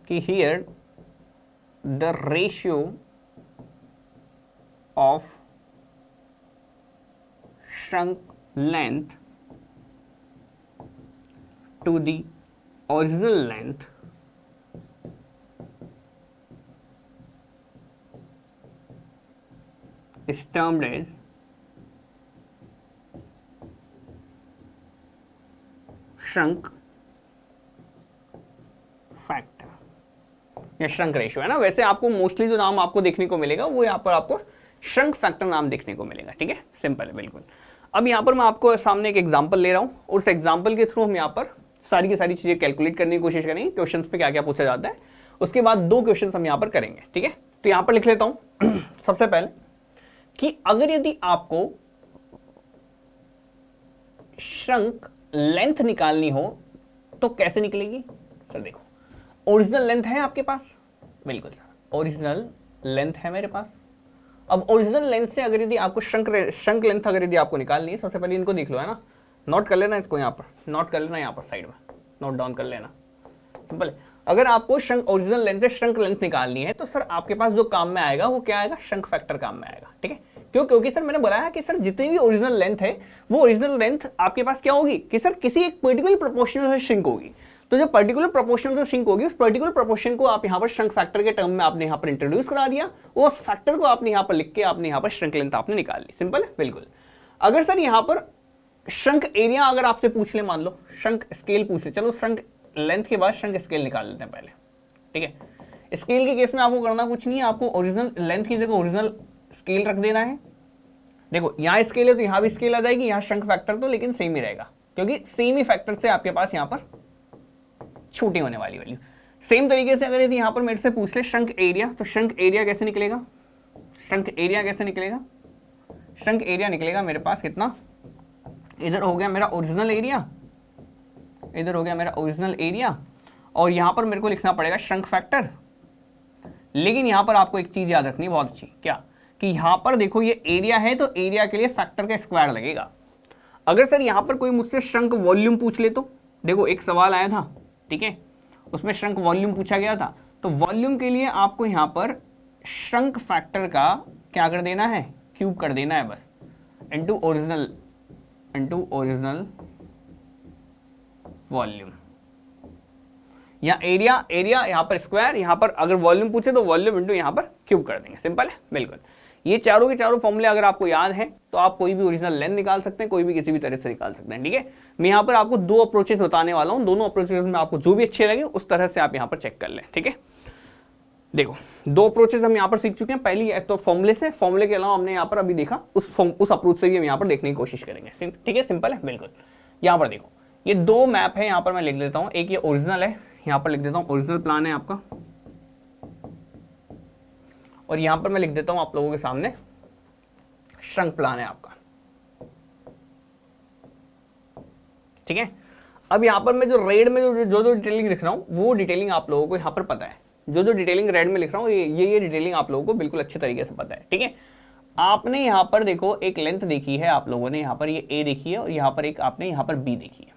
कि here the ratio of shrunk length to the original length is termed as shrunk factor या shrunk ratio है ना। वैसे आपको मोस्टली जो नाम आपको देखने को मिलेगा वो यहाँ पर आपको shrunk factor नाम देखने को मिलेगा, ठीक है, सिंपल है बिल्कुल। अब यहाँ पर मैं आपको सामने एक एग्जांपल ले रहा हूँ और उस एग्जांपल के थ्रू हम यहाँ पर सारी की सारी चीजें कैलकुलेट करने की कोशिश करेंगे, क्वेश्चंस पे क्या क्या पूछा जाता है, उसके बाद दो क्वेश्चंस हम यहाँ पर करेंगे, ठीक है। तो यहाँ पर लिख लेता हूँ सबसे पहले कि अगर यदि आपको श्रंक लेंथ निकालनी हो तो कैसे निकलेगी सर। देखो ओरिजिनल लेंथ है आपके पास, बिल्कुल सर ओरिजिनल लेंथ है मेरे पास। अब ओरिजिनल लेंथ से अगर यदि आपको श्रंक लेंथ अगर यदि आपको निकालनी है, सबसे पहले इनको देख लो, है ना, नोट कर लेना इसको, यहाँ पर नोट कर लेना, यहाँ पर साइड में नोट डाउन कर लेना, सिंपल है। अगर आपको श्रंक ओरिजिनल लेंथ से श्रंक लेंथ निकालनी है तो सर आपके पास जो काम में आएगा वो क्या आएगा, श्रंक फैक्टर काम में आएगा, ठीक है। क्यों, क्योंकि सर मैंने बताया कि सर जितनी भी ओरिजिनल लेंथ है वो ओरिजिनल लेंथ आपके पास क्या होगी कि सर किसी एक पर्टिकुलर प्रोपोर्शनल से श्रिंक होगी। तो जो पर्टिकुलर प्रोपोर्शनल से श्रिंक होगी उस पर्टिकुलर प्रोपोर्शन को आप यहाँ पर श्रंक फैक्टर के टर्म में आपने यहाँ पर इंट्रोड्यूस करा दिया, उस फैक्टर को आपने यहाँ पर लिख के आपने यहाँ पर श्रंक लेंथ आपने निकाल ली, सिंपल है बिल्कुल। अगर सर यहाँ पर श्रंक एरिया अगर आपसे पूछ ले, मान लो श्रंक स्केल पूछ ले, चलो श्रंक लेंथ के बाद श्रंक स्केल निकाल लेते हैं पहले, ठीक है। स्केल के केस में आपको करना कुछ नहीं है, आपको ओरिजिनल लेंथ की जगह ओरिजिनल स्केल रख देना है। देखो यहाँ स्केल है तो यहाँ भी स्केल आ जाएगी, यहाँ श्रंक फैक्टर तो लेकिन सेम ही रहेगा क्योंकि सेम ही फैक्टर से आपके पास यहाँ पर छोटी होने वाली वैल्यू। सेम तरीके से अगर यदि यहाँ पर मेरे से पूछ ले श्रंक एरिया, तो श्रंक एरिया कैसे निकलेगा, श्रंक एरिया कैसे निकलेगा, श्रंक एरिया निकलेगा मेरे पास कितना, इधर हो गया मेरा ओरिजिनल एरिया, इधर हो गया मेरा ओरिजिनल एरिया, और यहां पर मेरे को लिखना पड़ेगा श्रंक फैक्टर। लेकिन यहां पर आपको एक चीज याद रखनी बहुत अच्छी, क्या कि यहां पर देखो ये एरिया है तो एरिया के लिए फैक्टर का स्क्वायर लगेगा। अगर सर यहां पर कोई मुझसे श्रंक वॉल्यूम पूछ ले तो देखो एक सवाल आया था, ठीक है, उसमें श्रंक वॉल्यूम पूछा गया था, तो वॉल्यूम के लिए आपको यहां पर श्रंक फैक्टर का क्या कर देना है, क्यूब कर देना है बस, इनटू ओरिजिनल वॉल्यूम, या एरिया यहां पर स्क्वायर, यहां पर अगर वॉल्यूम पूछे तो वॉल्यूम इनटू यहां पर क्यूब कर देंगे, सिंपल है बिल्कुल। ये चारों के चारों फॉर्मूले अगर आपको याद है तो आप कोई भी ओरिजिनल लेंथ निकाल सकते हैं, कोई भी किसी भी तरह से निकाल सकते हैं, ठीक है। मैं यहाँ पर आपको दो अप्रोचेस बताने वाला हूँ, दोनों अप्रोचेस में आपको जो भी अच्छे लगे उस तरह से आप यहाँ पर चेक कर लें, ठीक है। देखो दो अप्रोचेस हम यहाँ पर सीख चुके हैं, पहली तो फॉर्मूले से, फॉर्मूले के अलावा हमने यहाँ पर अभी देखा उस अप्रोच से भी हम यहाँ पर देखने की कोशिश करेंगे, ठीक है, सिंपल है बिल्कुल। यहाँ पर देखो ये दो मैप है, यहाँ पर मैं लिख देता हूँ, एक ये ओरिजिनल है, यहाँ पर लिख देता हूँ ओरिजिनल प्लान है आपका, और यहाँ पर मैं लिख देता हूँ आप लोगों के सामने श्रंक प्लान है आपका, ठीक है। अब यहाँ पर मैं जो रेड में जो डिटेलिंग लिख रहा हूँ वो डिटेलिंग आप लोगों को यहाँ पर पता है, जो डिटेलिंग रेड में लिख रहा हूँ ये डिटेलिंग आप लोगों को बिल्कुल अच्छे तरीके से पता है, ठीक है। आपने यहाँ पर देखो एक लेंथ देखी है आप लोगों ने, यहाँ पर ये ए देखी है और यहाँ पर एक आपने यहाँ पर बी देखी है,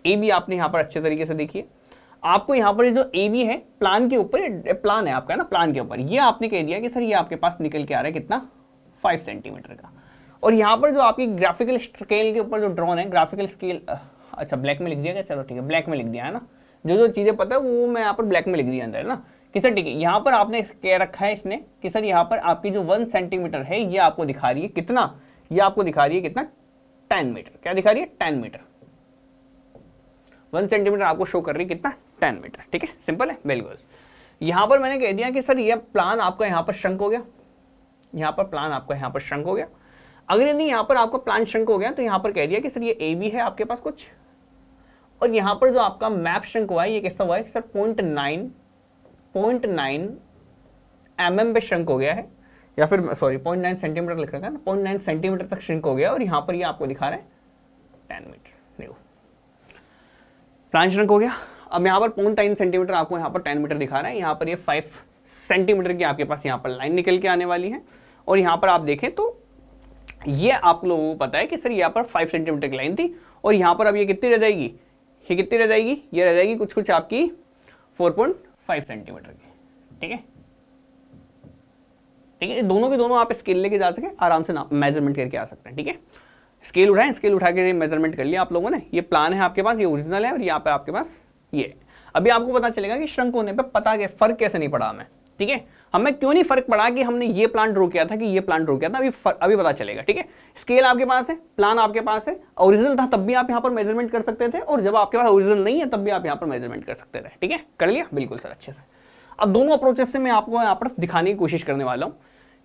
ए बी आपने यहाँ पर अच्छे तरीके से देखी है। आपको यहाँ पर जो ए बी है प्लान के ऊपर, प्लान है आपका ना, प्लान के ऊपर ये आपने कह दिया कि सर ये आपके पास निकल के आ रहा है कितना, 5 सेंटीमीटर का। और यहाँ पर जो आपकी ग्राफिकल स्केल के ऊपर जो ड्रॉन है, ग्राफिकल स्केल, अच्छा ब्लैक में लिख दिया क्या, चलो ठीक है ब्लैक में लिख दिया है ना, जो चीजें पता है वो मैं यहाँ पर ब्लैक में लिख दिया अंदर है ना कि सर ठीक है। यहाँ पर आपने कह रखा है इसने कि सर यहाँ पर आपकी जो 1 सेंटीमीटर है ये आपको दिखा रही है कितना, ये आपको दिखा रही है कितना, 10 मीटर, क्या दिखा रही है, 10 मीटर, 1 सेंटीमीटर आपको शो कर रही है कितना, 10 मीटर, ठीक है, सिंपल है बिल्कुल। यहाँ पर मैंने कह दिया कि सर ये प्लान आपका यहाँ पर श्रंक हो गया, यहाँ पर प्लान आपका यहाँ पर श्रंक हो गया। अगर यदि यहाँ पर आपका प्लान श्रंक हो गया तो यहाँ पर कह दिया कि सर ये ए बी है आपके पास कुछ, और यहाँ पर जो आपका मैप श्रंक हुआ है ये कैसा हुआ है सर, 0.9 mm पे श्रंक हो गया है, या फिर सॉरी 0.9 सेंटीमीटर लिख रखा है ना, 0.9 सेंटीमीटर तक श्रिंक हो गया, और यहाँ पर ये आपको दिखा रहा है 10 मीटर, देखो प्लान श्रिंक हो गया। अब यहाँ पर 0.9 सेंटीमीटर आपको यहाँ पर 10 मीटर दिखा रहा है, यहाँ पर ये 5 सेंटीमीटर की आपके पास यहाँ पर लाइन निकल के आने वाली है, और यहाँ पर आप देखें तो ये आप लोगों को पता है कि सर यहाँ पर 5 सेंटीमीटर की लाइन थी, और यहाँ पर अब ये कितनी रह जाएगी, ये कितनी रह जाएगी, ये रह जाएगी कुछ आपकी 4.5 सेंटीमीटर की, ठीक है, ठीक है, दोनों के दोनों आप स्केल लेके जा सके आराम से मेजरमेंट करके आ सकते हैं। ठीक है, स्केल उठाएं, स्केल उठा के मेजरमेंट कर लिया आप लोगों ने, ये प्लान है आपके पास, ये ओरिजिनल है, और यहाँ पे आपके पास ये। अभी आपको पता चलेगा कि श्रंक होने पे पता क्या फर्क कैसे नहीं पड़ा हमें। ठीक है, हमें क्यों नहीं फर्क पड़ा कि हमने ये प्लान ड्रॉ किया था कि ये प्लान ड्रॉ किया था, अभी पता चलेगा। ठीक है, स्केल आपके पास है, प्लान आपके पास है, ओरिजिनल था तब भी आप यहाँ पर मेजरमेंट कर सकते थे, और जब आपके पास ओरिजिनल नहीं है तब भी आप यहाँ पर मेजरमेंट कर सकते थे। ठीक है, कर लिया बिल्कुल सर अच्छे से। अब दोनों अप्रोचेस से मैं आपको यहाँ पर दिखाने की कोशिश करने वाला हूँ।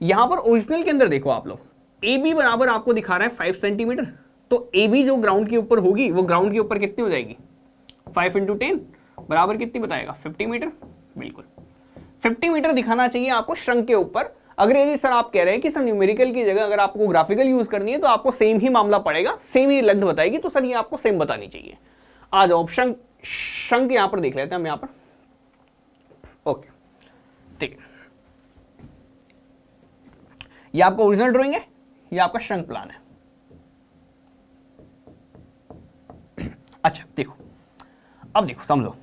यहाँ पर ओरिजिनल के अंदर देखो आप लोग, ए बी बराबर आपको दिखा रहा है 5 सेंटीमीटर, तो ए बी जो ग्राउंड के ऊपर होगी वो ग्राउंड के ऊपर कितनी हो जाएगी, 5 इंटू 10 बराबर कितनी बताएगा, 50 मीटर। बिल्कुल 50 मीटर दिखाना चाहिए आपको श्रंक के ऊपर। अगर यदि सर आप कह रहे हैं कि सर न्यूमेरिकल की जगह अगर आपको ग्राफिकल यूज करनी है तो आपको सेम ही मामला पड़ेगा, सेम ही लेंथ बताएगी, तो सर ये आपको सेम बतानी चाहिए। आ जाओ श्रंक यहां पर देख लेते हैं हम, यहां पर ओके ठीक है, ये आपका ओरिजिनल ड्राइंग है, ये आपका श्रंक प्लान है। अच्छा देखो, अब देखो समझो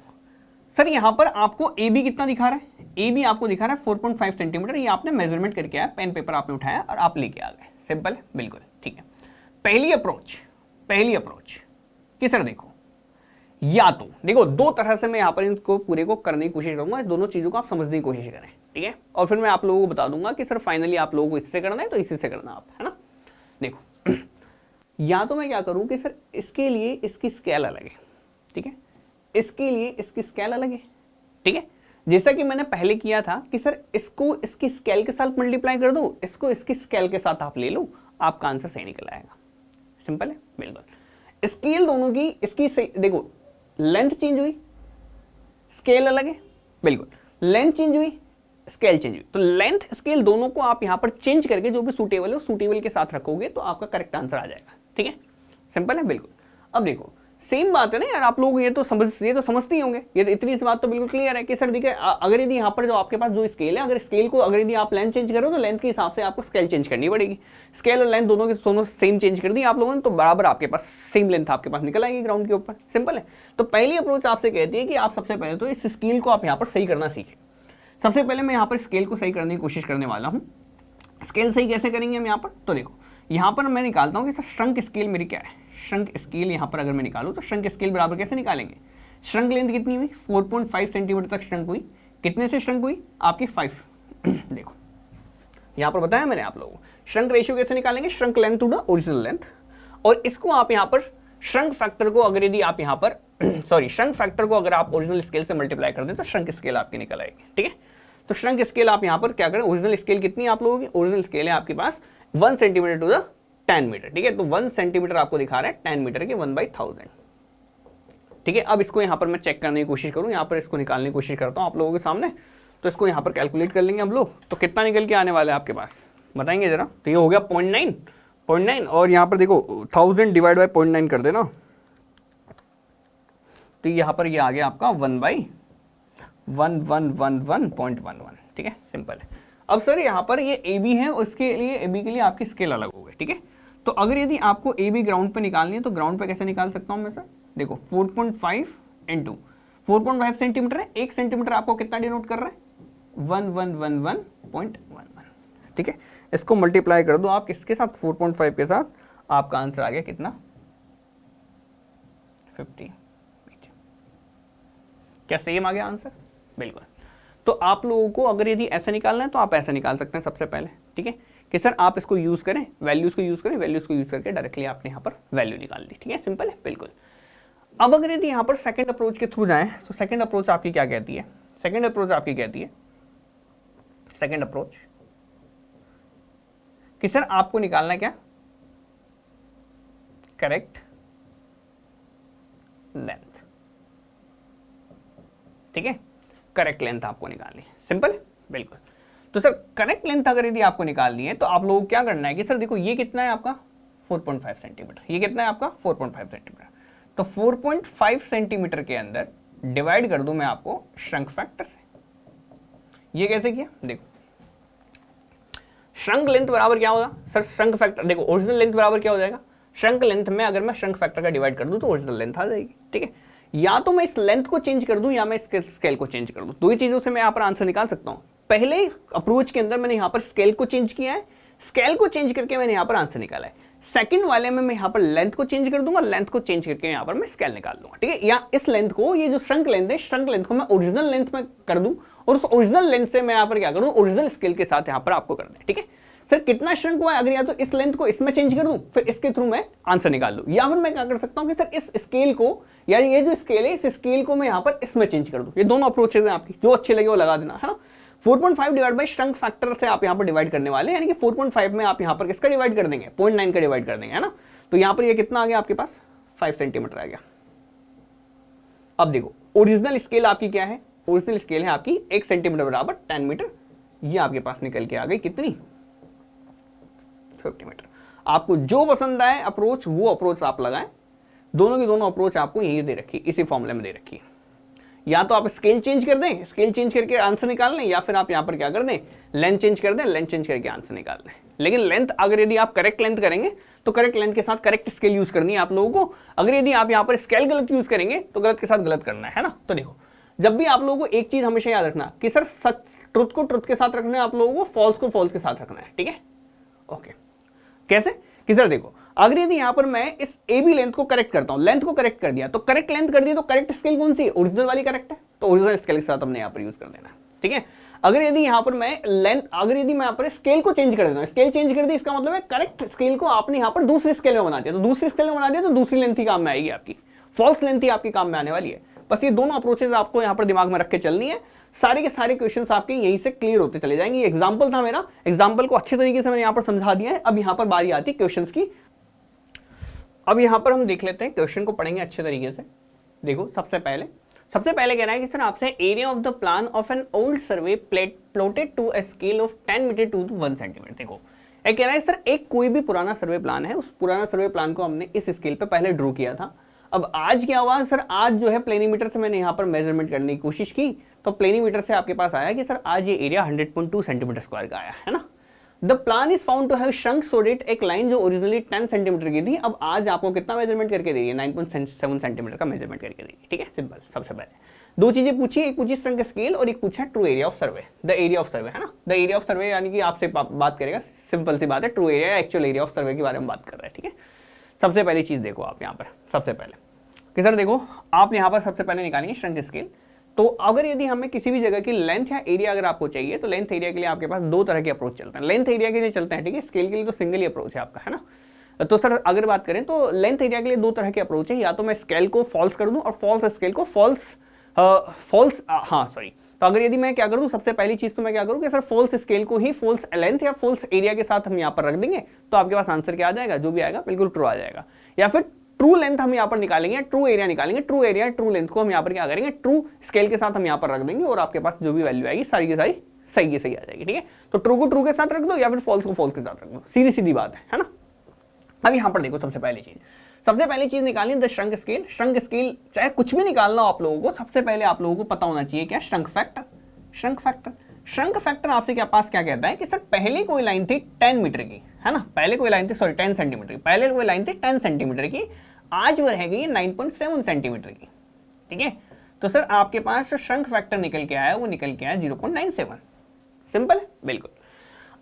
सर, यहां पर आपको ए बी कितना दिखा रहा है, ए बी आपको दिखा रहा है 4.5 सेंटीमीटर, ये आपने मेजरमेंट करके आया, पेन पेपर आपने उठाया और आप लेके आ गए, सिंपल है बिल्कुल। ठीक है, पहली अप्रोच कि सर देखो, या तो देखो दो तरह से मैं यहां पर इनको पूरे को करने की कोशिश करूंगा, दोनों चीजों को आप समझने की कोशिश करें। ठीक है, और फिर मैं आप लोगों को बता दूंगा कि सर फाइनली आप लोगों को इससे करना है तो इसी से करना आप, है ना। देखो या तो मैं क्या करूं कि सर इसके लिए इसकी स्केल अलग है, ठीक है, इसके लिए इसकी स्केल अलग है। ठीक है, जैसा कि मैंने पहले किया था कि सर इसको इसकी स्केल के साथ मल्टीप्लाई कर दो, इसको इसकी स्केल के साथ आप ले लो, आपका आंसर सही निकल आएगा। सिंपल है बिल्कुल। स्केल दोनों की इसकी देखो, लेंथ चेंज हुई, स्केल अलग है, बिल्कुल लेंथ चेंज हुई, स्केल चेंज हुई, तो लेंथ स्केल दोनों को आप यहां पर चेंज करके जो भी सूटेबल है सूटेबल के साथ रखोगे तो आपका करेक्ट आंसर आ जाएगा। ठीक है, सिंपल है बिल्कुल। अब देखो सेम बात है ना यार, आप लोग ये तो समझते ही होंगे, ये तो इतनी सी बात तो बिल्कुल क्लियर है कि सर देखिए, अगर यदि यहाँ पर जो आपके पास जो स्केल है, अगर स्केल को अगर यदि आप लेंथ चेंज करो तो लेंथ के हिसाब से आपको स्केल चेंज करनी पड़ेगी। स्केल और लेंथ दोनों के दोनों सेम चेंज कर दी आप लोगों ने, तो बराबर आपके पास सेम लेंथ आपके पास निकल आएगी ग्राउंड के ऊपर। सिंपल है। तो पहली अप्रोच आपसे कहती है कि आप सबसे पहले तो इस स्केल को आप यहाँ पर सही करना सीखें। सबसे पहले मैं यहाँ पर स्केल को सही करने की कोशिश करने वाला हूँ। स्केल सही कैसे करेंगे हम यहाँ पर, तो देखो यहाँ पर मैं निकालता हूँ कि सर श्रंक स्केल मेरी क्या है, श्रंक स्केल यहाँ पर अगर मैं निकालूँ तो श्रंक स्केल बराबर कैसे निकालेंगे, श्रंक लेंथ कितनी हुई 4.5 सेंटीमीटर तक श्रंक हुई, कितने से श्रंक हुई आपकी 5 देखो यहाँ पर बताया मैंने आप लोगों को। श्रंक रेशियो कैसे निकालेंगे, shrunk length to the original length, और इसको आप यहाँ पर श्रंक फैक्टर को अगर यदि आप यहाँ पर सॉरी श्रंक फैक्टर को अगर आप ओरिजिनल स्केल से मल्टीप्लाई कर दें तो श्रंक स्केल आपकी निकल आएगी। ठीक है, तो श्रंक स्केल आप यहाँ पर क्या करें, ओरिजिनल स्केल कितनी है आप लोगों की, ओरिजिनल स्केल है आपके पास 1 सेंटीमीटर टू द 10 मीटर। ठीक है, तो 1 सेंटीमीटर आपको दिखा रहा है 10 मीटर के 1/1000। ठीक है, अब इसको यहाँ पर मैं चेक करने की कोशिश करूँ, यहाँ पर इसको निकालने की कोशिश करता हूँ आप लोगों के सामने, तो इसको यहाँ पर कैलकुलेट कर लेंगे हम लोग, तो कितना निकल के आने वाला है आपके पास बताएंगे जरा। तो ये हो गया 0.9 और यहाँ पर देखो 1000 डिवाइड बाई 0.9 कर देना, तो यहाँ पर ये आ गया आपका 1/1111.11। ठीक है, सिंपल है। अब सर यहाँ पर ये ए बी है, उसके लिए ए बी के लिए आपकी स्केल अलग हो गई। ठीक है, तो अगर यदि आपको ए बी ग्राउंड पे निकालनी है तो ग्राउंड पे कैसे निकाल सकता हूँ मैं सर, देखो 4.5 इंटू 4.5 सेंटीमीटर है, 1 सेंटीमीटर आपको कितना डिनोट कर रहा है 1111.11। ठीक है, इसको मल्टीप्लाई कर दो आप किसके साथ, 4.5 के साथ, आपका आंसर आ गया कितना 50। क्या सेम आ गया आंसर, बिल्कुल। तो आप लोगों को अगर यदि ऐसा निकालना है तो आप ऐसा निकाल सकते हैं सबसे पहले। ठीक है, कि सर आप इसको यूज करें, वैल्यूज को यूज करें, वैल्यूज को यूज करके डायरेक्टली आपने यहाँ पर वैल्यू निकाल दी। ठीक है, सिंपल है बिल्कुल। अब अगर यदि यहाँ पर सेकंड अप्रोच के थ्रू जाएं तो सेकंड अप्रोच आपकी क्या कहती है, सेकंड अप्रोच आपकी कहती है, सेकंड अप्रोच कि सर आपको निकालना क्या, करेक्ट लेंथ। ठीक है, करेक्ट लेंथ आपको निकालनी है, सिंपल है बिल्कुल। तो सर करेक्ट लेंथ अगर यदि आपको निकालनी है तो आप लोगों को क्या करना है कि सर देखो ये कितना है आपका 4.5 सेंटीमीटर, ये कितना है आपका 4.5 सेंटीमीटर, तो 4.5 सेंटीमीटर के अंदर डिवाइड कर दूं मैं आपको श्रंक फैक्टर से। ये कैसे किया, देखो श्रंक लेंथ बराबर क्या होगा सर, श्रंक फैक्टर देखो ओरिजिनल लेंथ बराबर क्या हो जाएगा, श्रंक लेंथ में अगर मैं श्रंक फैक्टर का डिवाइड कर दूं तो ओरिजिनल लेंथ आ जाएगी। ठीक है, या तो मैं इस लेंथ को चेंज कर दूं या मैं इस स्केल को चेंज कर दूं, दो ही चीजों से मैं यहाँ पर आंसर निकाल सकता हूं। पहले अप्रोच के अंदर मैंने यहाँ पर स्केल को चेंज किया है, स्केल को चेंज करके मैंने यहाँ पर आंसर निकाला है। सेकंड वाले में मैं यहाँ पर लेंथ को चेंज कर दूंगा, लेंथ को चेंज करके यहाँ पर मैं स्केल निकाल दूंगा, ठीक है। या इस लेंथ को, ये जो श्रंक लेंथ है, श्रंक लेंथ को मैं ओरिजिनल लेंथ में कर दूं और उस ओरिजिनल लेंथ से मैं यहाँ पर क्या करूं, ओरिजिनल स्केल के साथ यहाँ पर आपको करना है, ठीक है। सर कितना श्रंक हुआ है, अगर या तो इस लेंथ को इसमें चेंज कर दूं फिर इसके थ्रू मैं आंसर निकाल दूं, या फिर मैं क्या कर सकता हूं कि सर इस स्केल को, या ये जो स्केल है इस स्केल को मैं यहाँ पर इसमें चेंज कर दूं। ये दोनों अप्रोचेज हैं आपकी, जो अच्छी लगे वो लगा देना, है ना। 4.5 डिवाइड बाई श्रंक फैक्टर से आप यहाँ पर डिवाइड करने वाले हैं, यानी कि 4.5 में आप यहाँ पर किसका डिवाइड कर देंगे, 0.9 का डिवाइड कर देंगे, है ना। तो यहाँ पर ये कितना आ गया आपके पास, 5 सेंटीमीटर आ गया। अब देखो ओरिजिनल स्केल आपकी क्या है, ओरिजिनल स्केल है आपकी 1 सेंटीमीटर बराबर 10 मीटर, ये आपके पास निकल के आ गई कितनी, 50 मीटर। आपको जो पसंद आए अप्रोच वो अप्रोच आप लगाएं, दोनों की दोनों अप्रोच आपको यही दे रखी, इसी फॉर्मूले में दे रखी। या तो आप स्केल चेंज कर दें, स्केल चेंज करके आंसर निकाल लें, या फिर आप यहाँ पर क्या कर दें, लेंथ चेंज कर दें, लेंथ चेंज करके आंसर निकाल लें। लेकिन लेंथ अगर यदि आप करेक्ट लेंथ करेंगे तो करेक्ट लेंथ के साथ करेक्ट स्केल यूज करनी है आप लोगों को। अगर यदि आप यहाँ पर स्केल गलत यूज करेंगे तो गलत के साथ गलत करना है ना। तो देखो जब भी आप लोगों को एक चीज हमेशा याद रखना कि सर सच, ट्रुथ को ट्रुथ के साथ रखना है आप लोगों को, फॉल्स को फॉल्स के साथ रखना है, ठीक है। ओके, कैसे कि सर देखो अगर यदि यहाँ पर मैं इस ए बी लेंथ को करेक्ट करता हूं, लेंथ को करेक्ट कर दिया, तो करेक्ट लेंथ कर दिया तो करेक्ट स्केल कौन सी है, ओरिजिनल वाली करेक्ट है, तो ओरिजिनल स्केल के साथ हमने यहाँ पर यूज कर देना है, ठीक है। अगर यदि यहाँ पर मैं लेंथ, अगर यदि मैं यहाँ पर स्केल को चेंज कर देता हूँ, स्केल चेंज कर दी इसका मतलब है करेक्ट स्केल को आपने यहाँ पर दूसरे स्केल में बना दिया, तो दूसरी स्केल में बना दिया तो दूसरी लेंथ ही काम में आएगी आपकी, फॉल्स लेंथ ही आपकी काम में आने वाली है। बस ये दोनों अप्रोचेज आपको यहाँ पर दिमाग में रख के चलनी है, सारे के सारे क्वेश्चंस आपके यहीं से क्लियर होते चले जाएंगे। ये एग्जांपल था मेरा, एग्जांपल को अच्छे तरीके से मैंने यहाँ पर समझा दिया है। अब यहाँ पर बारी आती है क्वेश्चंस की। अब यहाँ पर हम देख लेते हैं, क्वेश्चन को पढ़ेंगे अच्छे तरीके से। देखो सबसे पहले कह रहा है कि सर आपसे area of the plan of an old survey plotted to a scale of 10 metre to 1 centimetre. देखो एक कह रहा है सर एक कोई भी पुराना सर्वे प्लान है, उस पुराना सर्वे प्लान को हमने इस स्केल पे पहले ड्रॉ किया था। अब आज क्या हुआ सर, आज जो है प्लेनीमीटर से मैंने यहाँ पर मेजरमेंट करने की कोशिश की, तो प्लेनीमीटर से आपके पास आया कि सर आज ये एरिया 100.2 सेंटीमीटर स्क्वायर का आया है ना। The plan is found to have shrunk so that, एक लाइन जो ओरिजिनली 10 सेंटीमीटर की थी अब आज आपको कितना मेजरमेंट करके देगी, 9.7 सेंटीमीटर का मेजरमेंट करके देगी, ठीक है। सिंपल। सबसे पहले दो चीजें पूछी, एक पूछी श्रंक स्केल और एक पूछा true area of survey, the area of सर्वे, है ना। द एरिया ऑफ सर्वे यानी कि आपसे बात करेगा, सिंपल सी बात है, ट्रू एरिया या एक्चुअल एरिया ऑफ सर्वे के बारे में बात कर रहा है, ठीक है। सबसे पहली चीज देखो आप यहाँ पर, सबसे पहले कि सर देखो आप यहाँ पर सबसे पहले निकालेंगे श्रंक स्केल। तो अगर यदि हमें किसी भी जगह की लेंथ या एरिया अगर आपको चाहिए, तो लेंथ एरिया के लिए आपके पास दो तरह के अप्रोच चलते हैं। लेंथ एरिया के लिए चलते हैं, ठीक है, स्केल के लिए तो सिंगल ही अप्रोच है आपका, है ना। तो सर अगर बात करें तो लेंथ एरिया के लिए दो तरह के अप्रोच है, या तो मैं स्केल को फॉल्स कर दूं और फॉल्स स्केल को तो अगर यदि मैं क्या करूं, सबसे पहली चीज तो मैं क्या करूं कि सर फॉल्स स्केल को ही फॉल्स लेंथ या फॉल्स एरिया के साथ हम यहाँ पर रख देंगे, तो आपके पास आंसर क्या आ जाएगा, जो भी आएगा बिल्कुल ट्रू आ जाएगा। या फिर ट्रू लेंथ हम यहाँ पर निकालेंगे, ट्रू एरिया निकालेंगे, ट्रू एरिया ट्रू लेंथ को हम यहाँ पर क्या करेंगे, ट्रू स्केल के साथ हम यहाँ पर रख देंगे और आपके पास जो भी वैल्यू आएगी सारी की सारी सही की सही आ जाएगी, ठीक है। तो ट्रू को ट्रू के साथ रख दो या फिर फॉल्स को फॉल्स के साथ रख दो, सीधी सीधी बात है ना। अब यहाँ पर देखो सबसे पहली चीज निकालनी the shrunk scale. Shrunk scale चाहे कुछ भी निकालना हो आप लोगों को, सबसे पहले आप लोगों को पता होना चाहिए क्या, श्रंक फैक्टर। श्रंक फैक्टर आपसे क्या पास क्या कहता है कि सर पहले कोई लाइन थी 10 मीटर की, है ना, पहले कोई लाइन थी 10 सेंटीमीटर की, पहले कोई लाइन थी 10 सेंटीमीटर की, आज वो रह गई 9.7 सेंटीमीटर की, ठीक है। तो सर आपके पास जो श्रंक फैक्टर निकल के आया वो निकल के आया 0.97। सिंपल है, बिल्कुल।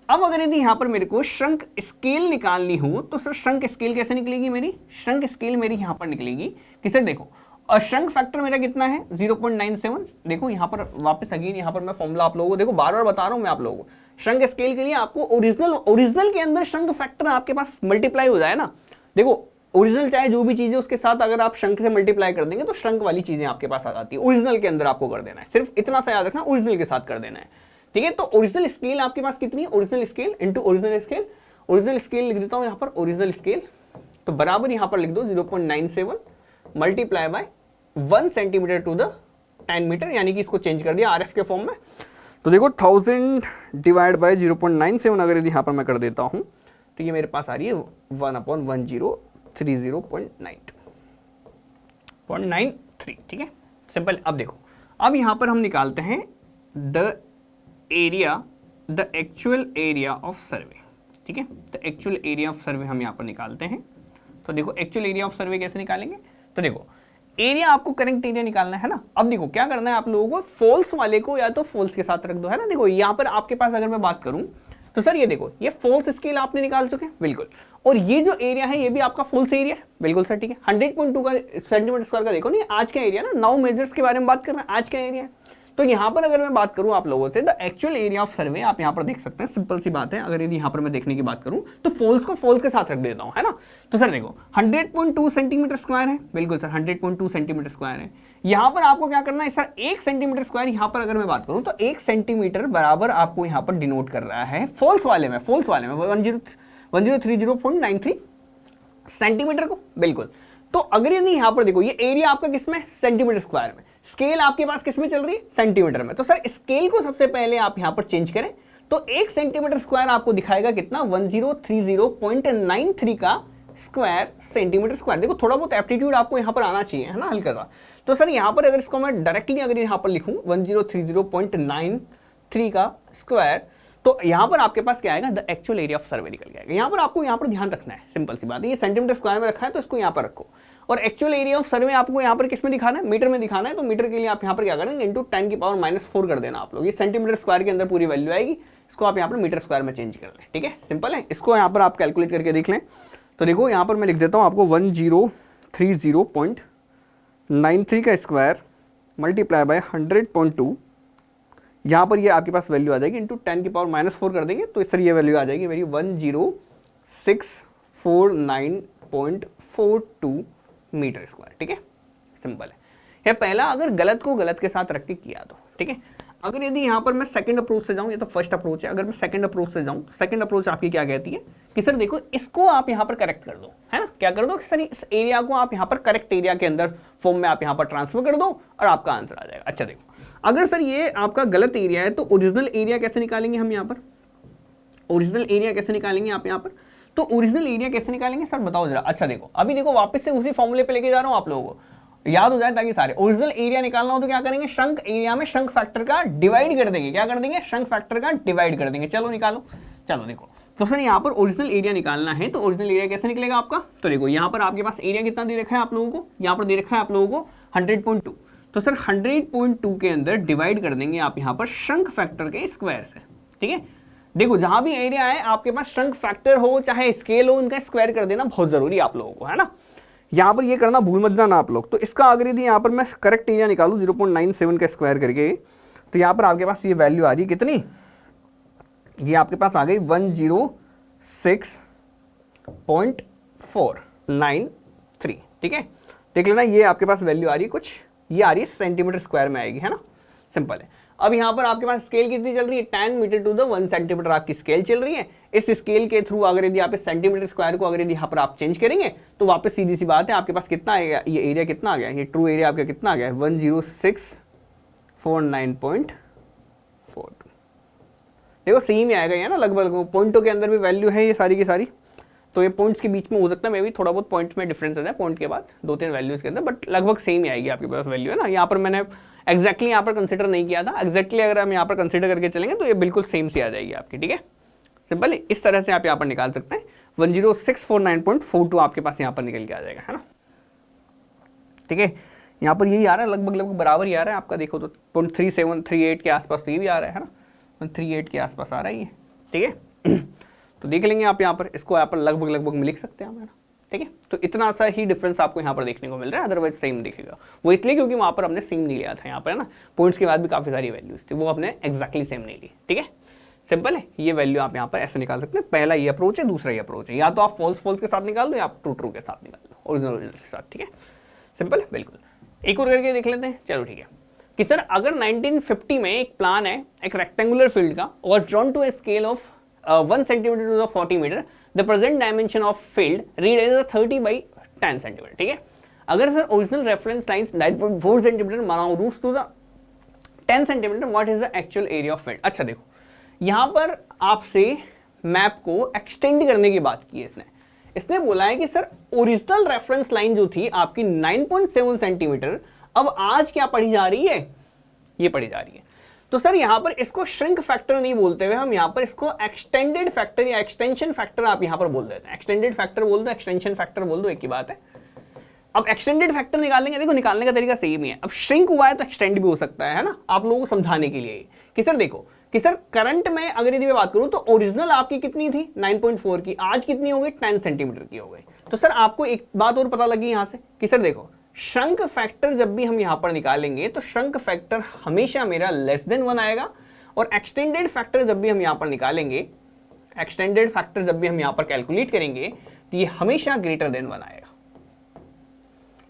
अब अगर यदि यहां पर मेरे को श्रंक स्केल निकालनी हो तो सर श्रंक स्केल कैसे निकलेगी मेरी, श्रंक स्केल मेरी यहां पर निकलेगी कि सर देखो और श्रंक फैक्टर मेरा कितना है 0.97। देखो यहाँ पर वापस अगेन यहाँ पर मैं फॉर्मूला आप लोगों को देखो बार बार बता रहा हूँ मैं आप लोगों को, श्रंक स्केल के लिए आपको ओरिजिनल के अंदर श्रंक फैक्टर आपके पास मल्टीप्लाई हो जाए ना। देखो ओरिजिनल चाहे जो भी चीज है उसके साथ अगर आप श्रंक से मल्टीप्लाई कर देंगे तो श्रंक वाली चीजें आपके पास आ जाती है, ओरिजिनल के अंदर आपको कर देना है, सिर्फ इतना सा याद रखना, ओरिजिनल के साथ कर देना है, ठीक है। तो ओरिजिनल स्केल आपके पास कितनी है, original scale into original scale, original scale लिख देता हूं यहाँ पर ओरिजिनल स्केल, तो बराबर यहाँ पर लिख दो 0.97 multiply by 1 centimetre to the 10 metre, यानी कि इसको चेंज कर दिया आरएफ के फॉर्म में। तो देखो 1000 डिवाइड बाय 0.97 अगर यदि यहाँ पर मैं कर देता हूँ तो ये मेरे पास आ रही है 1/1030.93, ठीक है, सिंपल। अब देखो अब यहाँ पर हम निकालते हैं द एक्चुअल एरिया ऑफ सर्वे, ठीक है। द एक्चुअल एरिया ऑफ सर्वे हम यहाँ पर निकालते हैं। तो देखो एक्चुअल एरिया ऑफ सर्वे कैसे निकालेंगे, तो देखो एरिया आपको करेक्ट एरिया निकालना है ना। अब देखो क्या करना है आप लोगों को, फॉल्स वाले को या तो फॉल्स के साथ रख दो, है ना। देखो यहाँ पर आपके पास अगर मैं बात करूं तो सर ये देखो, ये फॉल्स स्केल आपने निकाल चुके हैं बिल्कुल, और ये जो एरिया है ये भी आपका फॉल्स एरिया है बिल्कुल सर, ठीक है। 100.2 का सेंटीमीटर स्क्वायर का देखो नहीं आज का एरिया ना, 9 मेजर्स के बारे में बात कर रहे हैं, आज का एरिया है। तो यहाँ पर अगर मैं बात करूँ आप लोगों से, द एक्चुअल एरिया ऑफ सर्वे आप यहाँ पर देख सकते हैं, सिंपल सी बात है। अगर यदि यहाँ पर मैं देखने की बात करूँ तो फॉल्स को फॉल्स के साथ रख देता हूँ, है ना। तो सर देखो 100.2 सेंटीमीटर स्क्वायर है बिल्कुल सर, 100.2 सेंटीमीटर स्क्वायर है। यहाँ पर आपको क्या करना है सर, 1 सेंटीमीटर स्क्वायर यहाँ पर अगर मैं बात करूँ तो 1 सेंटीमीटर बराबर आपको यहाँ पर डिनोट कर रहा है फॉल्स वाले में 1030.93 सेंटीमीटर को बिल्कुल। तो अगर ये नहीं यहाँ पर देखो, ये एरिया आपका किसमें, सेंटीमीटर स्क्वायर में, स्केल आपके पास किसमें चल रही है, सेंटीमीटर में। तो सर स्केल को सबसे पहले आप यहाँ पर चेंज करें तो 1 सेंटीमीटर स्क्वायर आपको दिखाएगा कितना, 1030.93 का स्क्वायर सेंटीमीटर स्क्वायर। देखो थोड़ा बहुत एप्टीट्यूड आपको यहाँ पर आना चाहिए, है ना, हल्का सा। तो सर यहाँ पर अगर इसको मैं डायरेक्टली अगर यहाँ पर लिखूं 1030.93 का स्क्वायर, तो यहाँ पर आपके पास क्या आएगा, द एक्चुअल एरिया ऑफ सर्वे निकल जाएगा। यहाँ पर आपको यहाँ पर ध्यान रखना है, सिंपल सी बात है, ये सेंटीमीटर स्क्वायर में रखा है तो इसको यहाँ पर रखो, और एक्चुअल एरिया ऑफ सर्वे आपको यहाँ पर किस में दिखाना है, मीटर में दिखाना है। तो मीटर के लिए आप यहाँ पर क्या करेंगे, इंटू 10⁻⁴ कर देना आप लोग, ये सेंटीमीटर स्क्वायर के अंदर पूरी वैल्यू आएगी, इसको आप यहाँ पर मीटर स्क्वायर में चेंज कर लें, ठीक है, सिंपल है। इसको यहाँ पर आप कैलकुलेट करके देख लें। तो देखो यहाँ पर मैं लिख देता हूँ आपको 1030.93 का स्क्वायर मल्टीप्लाई बाय 100.2, यहाँ पर ये आपके पास वैल्यू आ जाएगी, इंटू 10⁻⁴ कर देंगे तो इस तरह ये वैल्यू आ जाएगी मेरी 10649.42 मीटर स्क्वायर, ठीक है, सिंपल है। ये पहला अगर गलत को गलत के साथ रख के किया तो, ठीक है। अगर यदि यहाँ पर मैं सेकंड अप्रोच से जाऊँ, ये तो फर्स्ट अप्रोच है, अगर मैं सेकंड अप्रोच से जाऊँ, सेकंड अप्रोच आपकी क्या कहती है कि सर देखो इसको आप यहाँ पर करेक्ट कर दो, है ना, क्या कर दो कि सर इस एरिया को आप यहाँ पर करेक्ट एरिया के अंदर फॉर्म में आप यहाँ पर ट्रांसफर कर दो और आपका आंसर आ जाएगा। अच्छा देखो अगर सर ये आपका गलत एरिया है तो ओरिजिनल एरिया कैसे निकालेंगे हम यहाँ पर, ओरिजिनल एरिया कैसे निकालेंगे आप यहाँ पर, तो ओरिजिनल एरिया कैसे निकालेंगे सर बताओ जरा। अच्छा देखो अभी देखो वापस से उसी फॉर्मूले पे लेके जा रहा हूँ, आप लोगों को याद हो जाए ताकि सारे। ओरिजिनल एरिया निकालना हो तो क्या करेंगे, श्रंक एरिया में श्रंक फैक्टर का डिवाइड कर देंगे, क्या कर देंगे, श्रंक फैक्टर का डिवाइड कर देंगे। चलो निकालो, चलो देखो तो सर यहाँ पर ओरिजिनल एरिया निकालना है तो ओरिजिनल एरिया कैसे निकलेगा आपका, तो देखो यहाँ पर आपके पास एरिया कितना दे रखा है आप लोगों को, यहाँ पर दे रखा है आप लोगों को 100.2, तो सर 100.2 के अंदर डिवाइड कर देंगे आप यहाँ पर श्रंक फैक्टर के स्क्वायर से, ठीक है। देखो जहां भी एरिया है आपके पास श्रंक फैक्टर हो चाहे स्केल हो, उनका स्क्वायर कर देना बहुत जरूरी है आप लोगों को, है ना। यहाँ पर ये करना भूल मत जाना आप लोग। तो इसका अगर यदि यहाँ पर मैं करेक्ट एरिया निकालूँ 0.97 का स्क्वायर करके, तो यहाँ पर आपके पास ये वैल्यू आ रही है कितनी, ये आपके पास आ गई 106.493, ठीक है। देख लेना ये आपके पास वैल्यू आ रही है कुछ, ये आ रही है सेंटीमीटर स्क्वायर में आएगी, है ना, सिंपल है। अब यहाँ पर आपके पास स्केल कितनी चल रही है, 10 मीटर टू द 1 सेंटीमीटर आपकी स्केल चल रही है। इस स्केल के थ्रू अगर यदि आप सेंटीमीटर स्क्वायर को अगर यदि यहाँ पर आप चेंज करेंगे तो वापस सीधी सी बात है आपके पास कितना आएगा, ये एरिया कितना आ गया, ये ट्रू एरिया आपका कितना आ गया 10649.42। देखो सेम ही आएगा, ये ना लगभग पॉइंटों के अंदर भी वैल्यू है ये सारी की सारी, तो ये पॉइंट्स के बीच में हो सकता है मे भी थोड़ा बहुत पॉइंट्स में डिफरेंस है पॉइंट के बाद 2-3 वैल्यूज के अंदर, बट लगभग सेम ही आएगी आपके पास वैल्यू, है ना। यहाँ पर मैंने एग्जैक्टली यहाँ पर कंसिडर नहीं किया था, एग्जैक्टली अगर हम यहाँ पर कंसिडर करके चलेंगे तो ये बिल्कुल सेम सी आ जाएगी आपकी, ठीक है, सिंपल है। इस तरह से आप यहाँ पर निकाल सकते हैं 10649.42 आपके पास यहाँ पर निकल के आ जाएगा, है ना, ठीक है। यहाँ पर यही आ रहा है लगभग बराबर ही आ रहा है आपका, देखो तो 0.3738 के आसपास तो ये भी आ रहा है ना, 138 के आसपास आ रहा है ये, ठीक है। तो देख लेंगे आप यहाँ पर, इसको यहाँ पर लगभग में लिख सकते हैं हम, है ना, ठीक है। तो इतना सा ही डिफरेंस आपको यहाँ पर देखने को मिल रहा है, अदरवाइज सेम दिखेगा। वो इसलिए क्योंकि वहाँ पर हमने सेम नहीं लिया था, यहाँ पर है ना, पॉइंट्स के बाद भी काफी सारी वैल्यूज थी, वो हमने एक्जैक्टली सेम नहीं ली, ठीक है, सिंपल है। ये वैल्यू आप यहाँ पर ऐसे निकाल सकते हैं, पहला ये अप्रोच है, दूसरा ये अप्रोच है, या तो आप फॉल्स के साथ निकाल दो या आप ट्रू के साथ निकाल दो, ओरिजिनल के साथ, ठीक है, सिंपल है बिल्कुल। एक और करके देख लेते हैं, चलो ठीक है, कि सर अगर 1950 में एक प्लान है एक रेक्टेंगुलर फील्ड का, was drawn to a scale of 1 centimetre to the 40 metre, the present dimension of field read as 30/10 centimetre, ठीक है। अगर sir original reference lines 9.4 centimetre माना roots to the 10 centimetre, what is the actual area of field. अच्छा देखो यहाँ पर आपसे map को एक्सटेंड करने की बात की है इसने बोला है कि सर ओरिजिनल रेफरेंस लाइन जो थी आपकी 9.7 सेंटीमीटर, अब आज क्या पढ़ी जा रही है, ये पढ़ी जा रही है। तो सर यहां पर इसको श्रिंक फैक्टर नहीं बोलते हुए हम यहां पर इसको एक्सटेंडेड फैक्टर या एक्सटेंशन फैक्टर आप यहां पर बोल देते हैं। एक्सटेंडेड फैक्टर बोल दो, एक्सटेंशन फैक्टर बोल दो, एक ही बात है। अब एक्सटेंडेड फैक्टर निकालेंगे, देखो निकालने का तरीका सेम ही है। अब श्रिंक हुआ है तो एक्सटेंड भी हो सकता है ना, आप लोगों को समझाने के लिए कि सर देखो कि सर करंट में अगर यदि मैं बात करूं तो ओरिजिनल आपकी कितनी थी 9.4 की, आज कितनी हो गई 10 सेंटीमीटर की हो गई। तो सर आपको एक बात और पता लगी यहां से कि सर देखो श्रंक फैक्टर जब भी हम यहां पर निकालेंगे तो श्रंक फैक्टर हमेशा मेरा लेस देन 1 आएगा, और एक्सटेंडेड फैक्टर जब भी हम यहां पर निकालेंगे, एक्सटेंडेड फैक्टर जब भी हम यहां पर कैलकुलेट करेंगे तो ये हमेशा ग्रेटर देन 1 आएगा।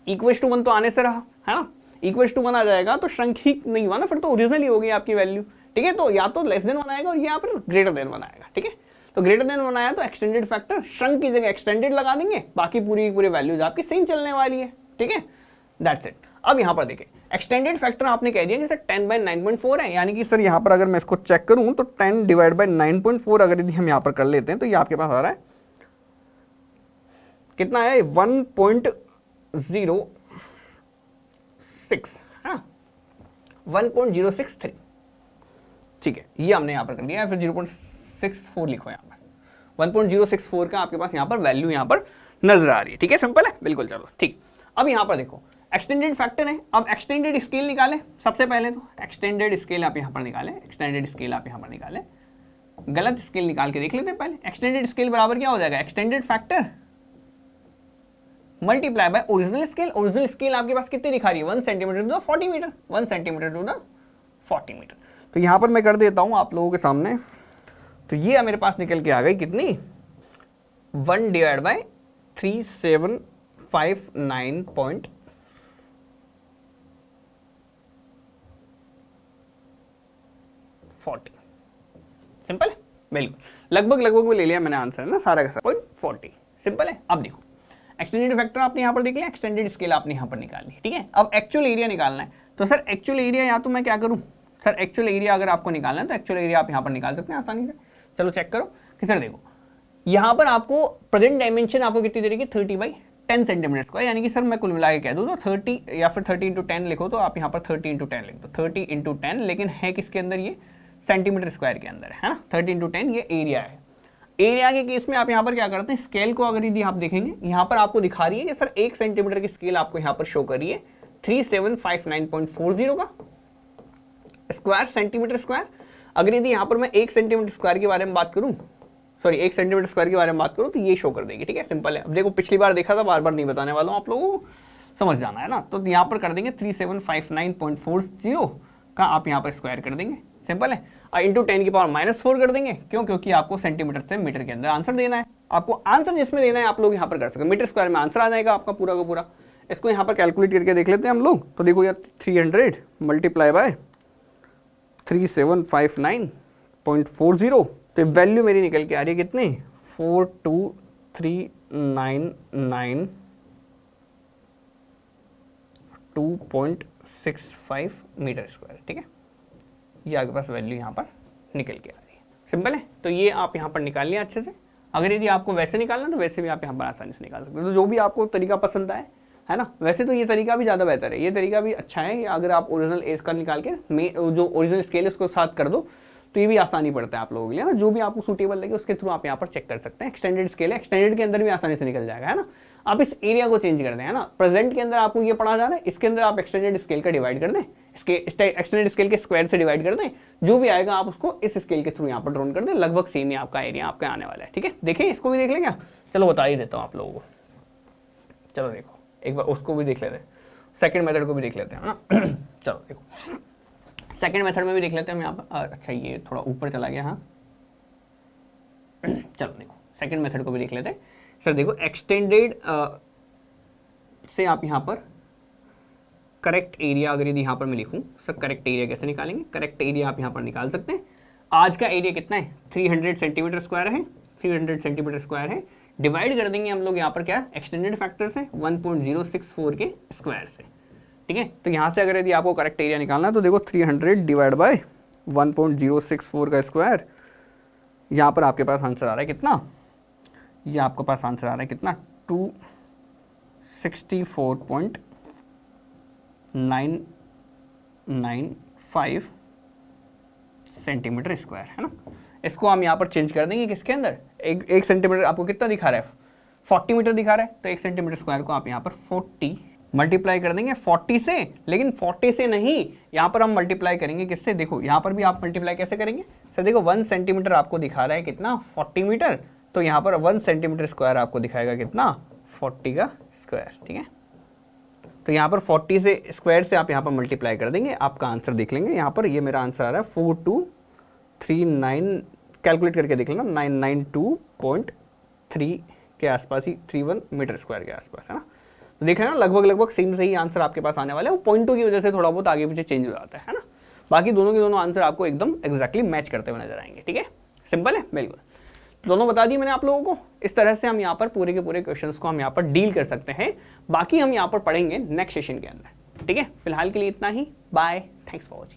इक्वल टू 1 तो आने से रहा है ना, इक्वल टू 1 आ जाएगा तो श्रंक ही नहीं हुआ ना, फिर तो ओरिजिनल ही होगी आपकी वैल्यू, ठीक है। तो या तो लेस देन 1 आएगा और यहाँ पर ग्रेटर देन 1 आएगा, ठीक है। तो ग्रेटर देन 1 आया तो एक्सटेंडेड फैक्टर श्रंक की जगह एक्सटेंडेड लगा देंगे, बाकी पूरी पूरी वैल्यूज आपकी सेम चलने वाली है, ठीक है। That's it. अब यहाँ पर देखिए एक्सटेंडेड फैक्टर आपने कह दिया कि सर 10/9.4 है, यानी कि सर यहाँ पर अगर मैं इसको चेक करूं तो 10/9.4 अगर यदि हम यहाँ पर कर लेते हैं तो ये आपके पास आ रहा है कितना है 1.06, हाँ 1.063, ठीक है। ये हमने यहाँ पर कर दिया, फिर 0.64 लिखो यहाँ पर, 1.064 का आपके पास यहाँ पर वैल्यू यहाँ पर नजर आ रही है, ठीक है। सिंपल है बिल्कुल, चलो ठीक। अब यहाँ पर देखो एक्सटेंडेड फैक्टर है, अब एक्सटेंडेड स्केल निकालें सबसे पहले, तो एक्सटेंडेड स्केल आप यहाँ पर निकालें, एक्सटेंडेड स्केल आप यहाँ पर निकालें, गलत स्केल निकाल के देख लेते हैं पहले। एक्सटेंडेड स्केल बराबर क्या हो जाएगा, extended factor multiply by original scale. Original scale आपके पास कितने दिखा रही है 1 centimetre to the 40 metre, 1 centimetre to the 40 metre. तो यहां पर मैं कर देता हूं आप लोगों के सामने, तो ये मेरे पास निकल के आ गई कितनी 1/3759.40। सिंपल है बिल्कुल, लगभग लगभग में ले लिया मैंने आंसर ना सारा का सारा 0.40। सिंपल है। अब देखो एक्सटेंडेड फैक्टर आपने यहाँ पर देख लिया, एक्सटेंडेड स्केल आपने यहाँ पर निकाल ली, ठीक है। अब एक्चुअल एरिया निकालना है, तो सर एक्चुअल एरिया या तो मैं क्या करूँ, सर एक्चुअल एरिया अगर आपको निकालना है तो एक्चुअल एरिया आप यहाँ पर निकाल सकते हैं आसानी से। चलो चेक करो कि सर देखो यहाँ पर आपको प्रेजेंट डायमेंशन आपको कितनी दे रही है 30/10 सेंटीमीटर स्क्वायर, यानी कि सर मैं कुल मिला के कह दूँ तो 30 या फिर 30/10 लिखो, तो आप यहाँ पर 30/10 लिख दो, 30/10, लेकिन है किसके अंदर ये सेंटीमीटर स्क्वायर के अंदर है ना, 30/10 ये एरिया है। एरिया के केस में आप यहाँ पर क्या करते हैं, स्केल को अगर यदि आप देखेंगे यहाँ पर आपको दिखा रही है कि सर 1 सेंटीमीटर की स्केल आपको यहाँ पर शो कर रही है 3759.40 का स्क्वायर सेंटीमीटर स्क्वायर। अगर यदि यहाँ पर मैं 1 सेंटीमीटर स्क्वायर के बारे में बात करूँ, सॉरी 1 सेंटीमीटर स्क्वायर के बारे में बात करूँ तो ये शो कर देगी, ठीक है। सिंपल है। अब देखो पिछली बार देखा था, बार बार नहीं बताने वाला हूँ, आप लोगों को समझ जाना है ना। तो यहाँ पर कर देंगे 3759.40 का आप यहाँ पर स्क्वायर कर देंगे, सिंपल है। इंटू 10 की पावर -4 कर देंगे, क्यों, क्योंकि आपको सेंटीमीटर से मीटर के अंदर आंसर देना है। आपको आंसर जिसमें देना है आप लोग यहाँ पर कर सकते हैं, मीटर स्क्वायर में आंसर आ जाएगा आपका पूरा का पूरा। इसको यहाँ पर कैलकुलेट करके देख लेते हैं हम लोग, तो देखो यार 300 मल्टीप्लाई बाय 3759.40, तो वैल्यू मेरी निकल के आ रही है कितनी 42399.265 मीटर स्क्वायर, ठीक है। ये आपके पास वैल्यू यहाँ पर निकल के आ रही है, सिंपल है। तो ये आप यहाँ पर निकाल लिया अच्छे से। अगर यदि आपको वैसे निकालना तो वैसे भी आप यहाँ पर आसानी से निकाल सकते हो, तो जो भी आपको तरीका पसंद आए, है ना। वैसे तो ये तरीका भी ज़्यादा बेहतर है, ये तरीका भी अच्छा है। अगर आप ओरिजिनल एज का निकाल के जो ओरिजिनल स्केल है उसको साथ कर दो तो ये भी आसानी पड़ता है आप लोगों के लिए ना, जो भी आपको सूटेबल लगे उसके थ्रू आप यहाँ पर चेक कर सकते हैं। एक्सटेंडेड स्केल है, एक्सटेंडेड के अंदर भी आसानी से निकल जाएगा, है ना। आप इस एरिया को चेंज कर दें, है ना। प्रेजेंट के अंदर आपको ये पढ़ा जा रहा है, इसके अंदर आप एक्सटेंडेड स्केल का डिवाइड कर दें, एक्सटेंडेड स्केल के स्क्वायर से डिवाइड कर दें, जो भी आएगा आप उसको इस स्केल के थ्रू यहाँ पर ड्रॉन कर दें, लगभग सेम ही आपका एरिया आपका आने वाला है, ठीक है। देखें इसको भी देख लें क्या, चलो बता ही देता हूँ आप लोगों को। चलो देखो एक बार उसको भी देख लेते हैं, सेकंड मेथड को भी देख लेते हैं, है ना। चलो देखो सेकंड मेथड में भी देख लेते हैं हम यहाँ पर। अच्छा ये थोड़ा ऊपर चला गया, हाँ। चलो देखो सेकंड मेथड को भी देख लेते हैं। सर देखो एक्सटेंडेड से आप यहाँ पर करेक्ट एरिया, अगर यदि यहाँ पर मैं लिखूँ सर करेक्ट एरिया कैसे निकालेंगे, करेक्ट एरिया आप यहाँ पर निकाल सकते हैं। आज का एरिया कितना है 300 सेंटीमीटर स्क्वायर है, 300 सेंटीमीटर स्क्वायर है। डिवाइड कर देंगे हम लोग यहाँ पर क्या एक्सटेंडेड फैक्टर से 1.064 के स्क्वायर से, ठीक है। तो यहाँ से अगर यदि आपको करेक्ट एरिया निकालना है तो देखो 300 डिवाइड बाय 1.064 का स्क्वायर, यहाँ पर आपके पास आंसर आ रहा है कितना, ये आपके पास आंसर आ रहा है कितना 264.995 सेंटीमीटर स्क्वायर, है ना। इसको हम यहाँ पर चेंज कर देंगे किसके अंदर, एक सेंटीमीटर आपको कितना दिखा रहा है 40 मीटर दिखा रहा है, तो 1 सेंटीमीटर स्क्वायर को आप यहाँ पर 40 मल्टीप्लाई कर देंगे 40 से, लेकिन 40 से नहीं, यहाँ पर हम मल्टीप्लाई करेंगे किससे, देखो यहाँ पर भी आप मल्टीप्लाई कैसे करेंगे सर, देखो 1 सेंटीमीटर आपको दिखा रहा है कितना 40 मीटर, तो यहाँ पर 1 सेंटीमीटर स्क्वायर आपको दिखाएगा कितना 40 का स्क्वायर, ठीक है। तो यहाँ पर 40 से स्क्वायर से आप यहाँ पर मल्टीप्लाई कर देंगे, आपका आंसर देख लेंगे। यहाँ पर ये मेरा आंसर आ रहा है 4239, कैलकुलेट करके देख लेना 992.3 के आसपास ही, 31 मीटर स्क्वायर के आसपास, है ना। तो देख लेना लगभग सेम सही आंसर आपके पास आने वाले हैं। वो पॉइंटों की वजह से थोड़ा बहुत आगे पीछे चेंज हो जाता है ना। बाकी दोनों के दोनों आंसर आपको एकदम एग्जैक्टली मैच करते हुए नजर आएंगे, ठीक है, सिंपल है बिल्कुल। दोनों बता दिए मैंने आप लोगों को। इस तरह से हम यहाँ पर पूरे के पूरे क्वेश्चंस को हम यहाँ पर डील कर सकते हैं। बाकी हम यहाँ पर पढ़ेंगे नेक्स्ट सेशन के अंदर, ठीक है। फिलहाल के लिए इतना ही, बाय, थैंक्स फॉर वॉचिंग।